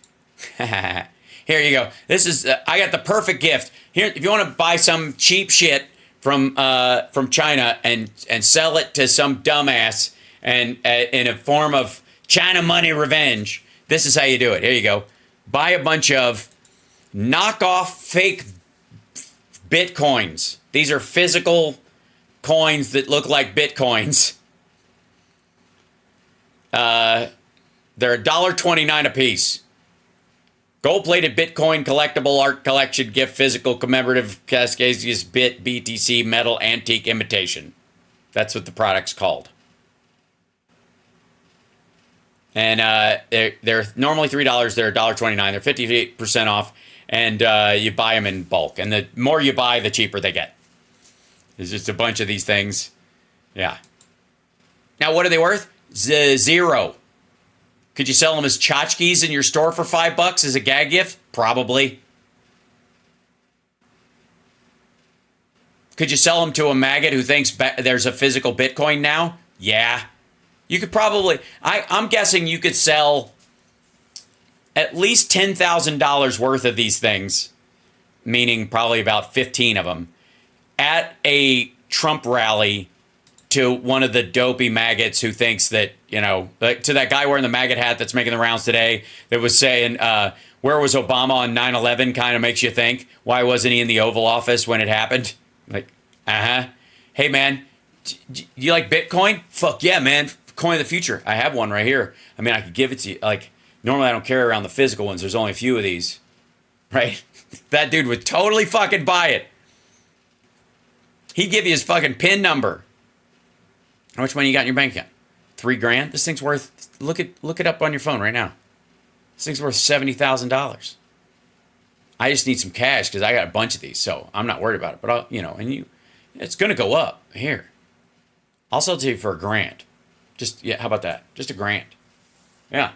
Speaker 1: Here you go. This is I got the perfect gift. Here, if you want to buy some cheap shit from China and sell it to some dumbass and in a form of China money revenge, this is how you do it. Here you go. Buy a bunch of knockoff fake Bitcoins. These are physical coins that look like Bitcoins. They're $1.29 a piece. Gold-plated Bitcoin collectible art collection gift physical commemorative Cascasius bit BTC metal antique imitation. That's what the product's called. And they're normally $3. They're $1.29. They're 58% off, and you buy them in bulk. And the more you buy, the cheaper they get. There's just a bunch of these things. Yeah. Now, what are they worth? Zero. Could you sell them as tchotchkes in your store for $5 as a gag gift? Probably. Could you sell them to a maggot who thinks there's a physical Bitcoin now? Yeah. You could probably... I'm guessing you could sell at least $10,000 worth of these things, meaning probably about 15 of them, at a Trump rally to one of the dopey maggots who thinks that, like to that guy wearing the maggot hat that's making the rounds today that was saying, where was Obama on 9/11? Kind of makes you think, why wasn't he in the Oval Office when it happened? Like, Hey, man, do you like Bitcoin? Fuck yeah, man. Coin of the future. I have one right here. I mean, I could give it to you. Like, normally I don't carry around the physical ones. There's only a few of these, right? That dude would totally fucking buy it. He'd give you his fucking PIN number. How much money you got in your bank account? $3,000? This thing's worth, look it up on your phone right now. This thing's worth $70,000. I just need some cash because I got a bunch of these, so I'm not worried about it. But it's gonna go up. Here, I'll sell it to you for $1,000. How about that? Just $1,000. Yeah.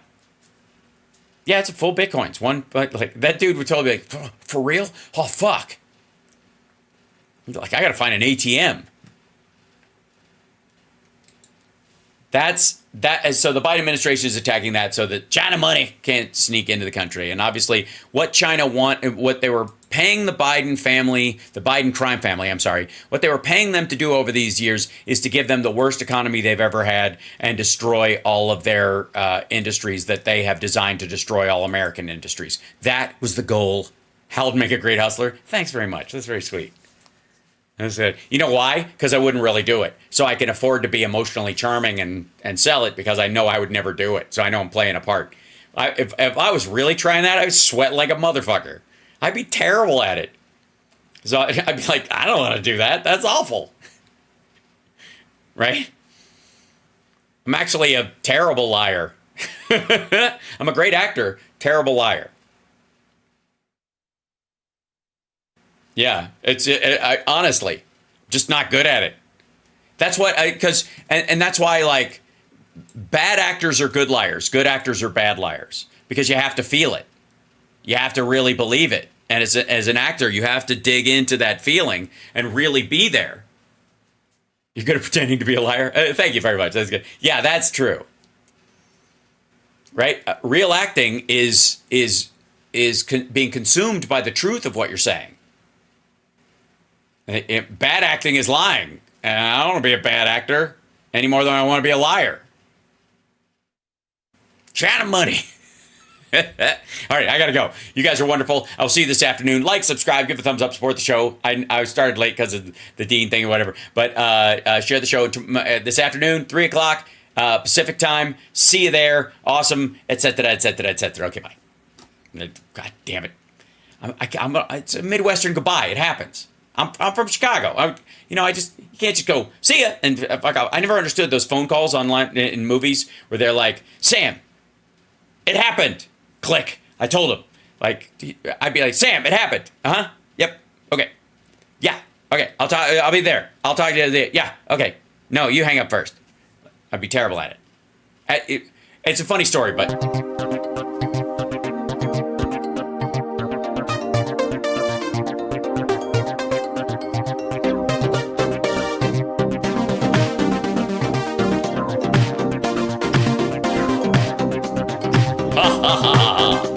Speaker 1: Yeah, it's a full Bitcoins. One, but like that dude would totally be like, for real? Oh fuck! Like I gotta find an ATM. So the Biden administration is attacking that so that China money can't sneak into the country. And obviously what China what they were paying the Biden crime family, what they were paying them to do over these years is to give them the worst economy they've ever had and destroy all of their industries that they have designed to destroy all American industries. That was the goal. How to make a great hustler. Thanks very much. That's very sweet. I said, you know why? Because I wouldn't really do it. So I can afford to be emotionally charming and sell it because I know I would never do it. So I know I'm playing a part. If I was really trying that, I would sweat like a motherfucker. I'd be terrible at it. So I'd be like, I don't want to do that. That's awful. Right? I'm actually a terrible liar. I'm a great actor, terrible liar. Yeah, I honestly just not good at it. That's what and that's why like bad actors are good liars, good actors are bad liars because you have to feel it. You have to really believe it. And as an actor, you have to dig into that feeling and really be there. You're good at pretending to be a liar. Thank you very much. That's good. Yeah, that's true. Right? Real acting is being consumed by the truth of what you're saying. Bad acting is lying. And I don't want to be a bad actor any more than I want to be a liar. China money. All right, I got to go. You guys are wonderful. I'll see you this afternoon. Like, subscribe, give a thumbs up, support the show. I started late because of the Dean thing or whatever. But share the show this afternoon, 3 o'clock Pacific time. See you there. Awesome, etc., etc., etc. Okay, bye. God damn it. It's a Midwestern goodbye. It happens. I'm from Chicago. You can't just go, see ya. And I never understood those phone calls online in movies where they're like, Sam, it happened. Click. I told him. Like, I'd be like, Sam, it happened. Uh-huh. Yep. Okay. Yeah. Okay. I'll be there. I'll talk to you. Yeah. Okay. No, you hang up first. I'd be terrible at it. It's a funny story, but... Ha ha ha ha.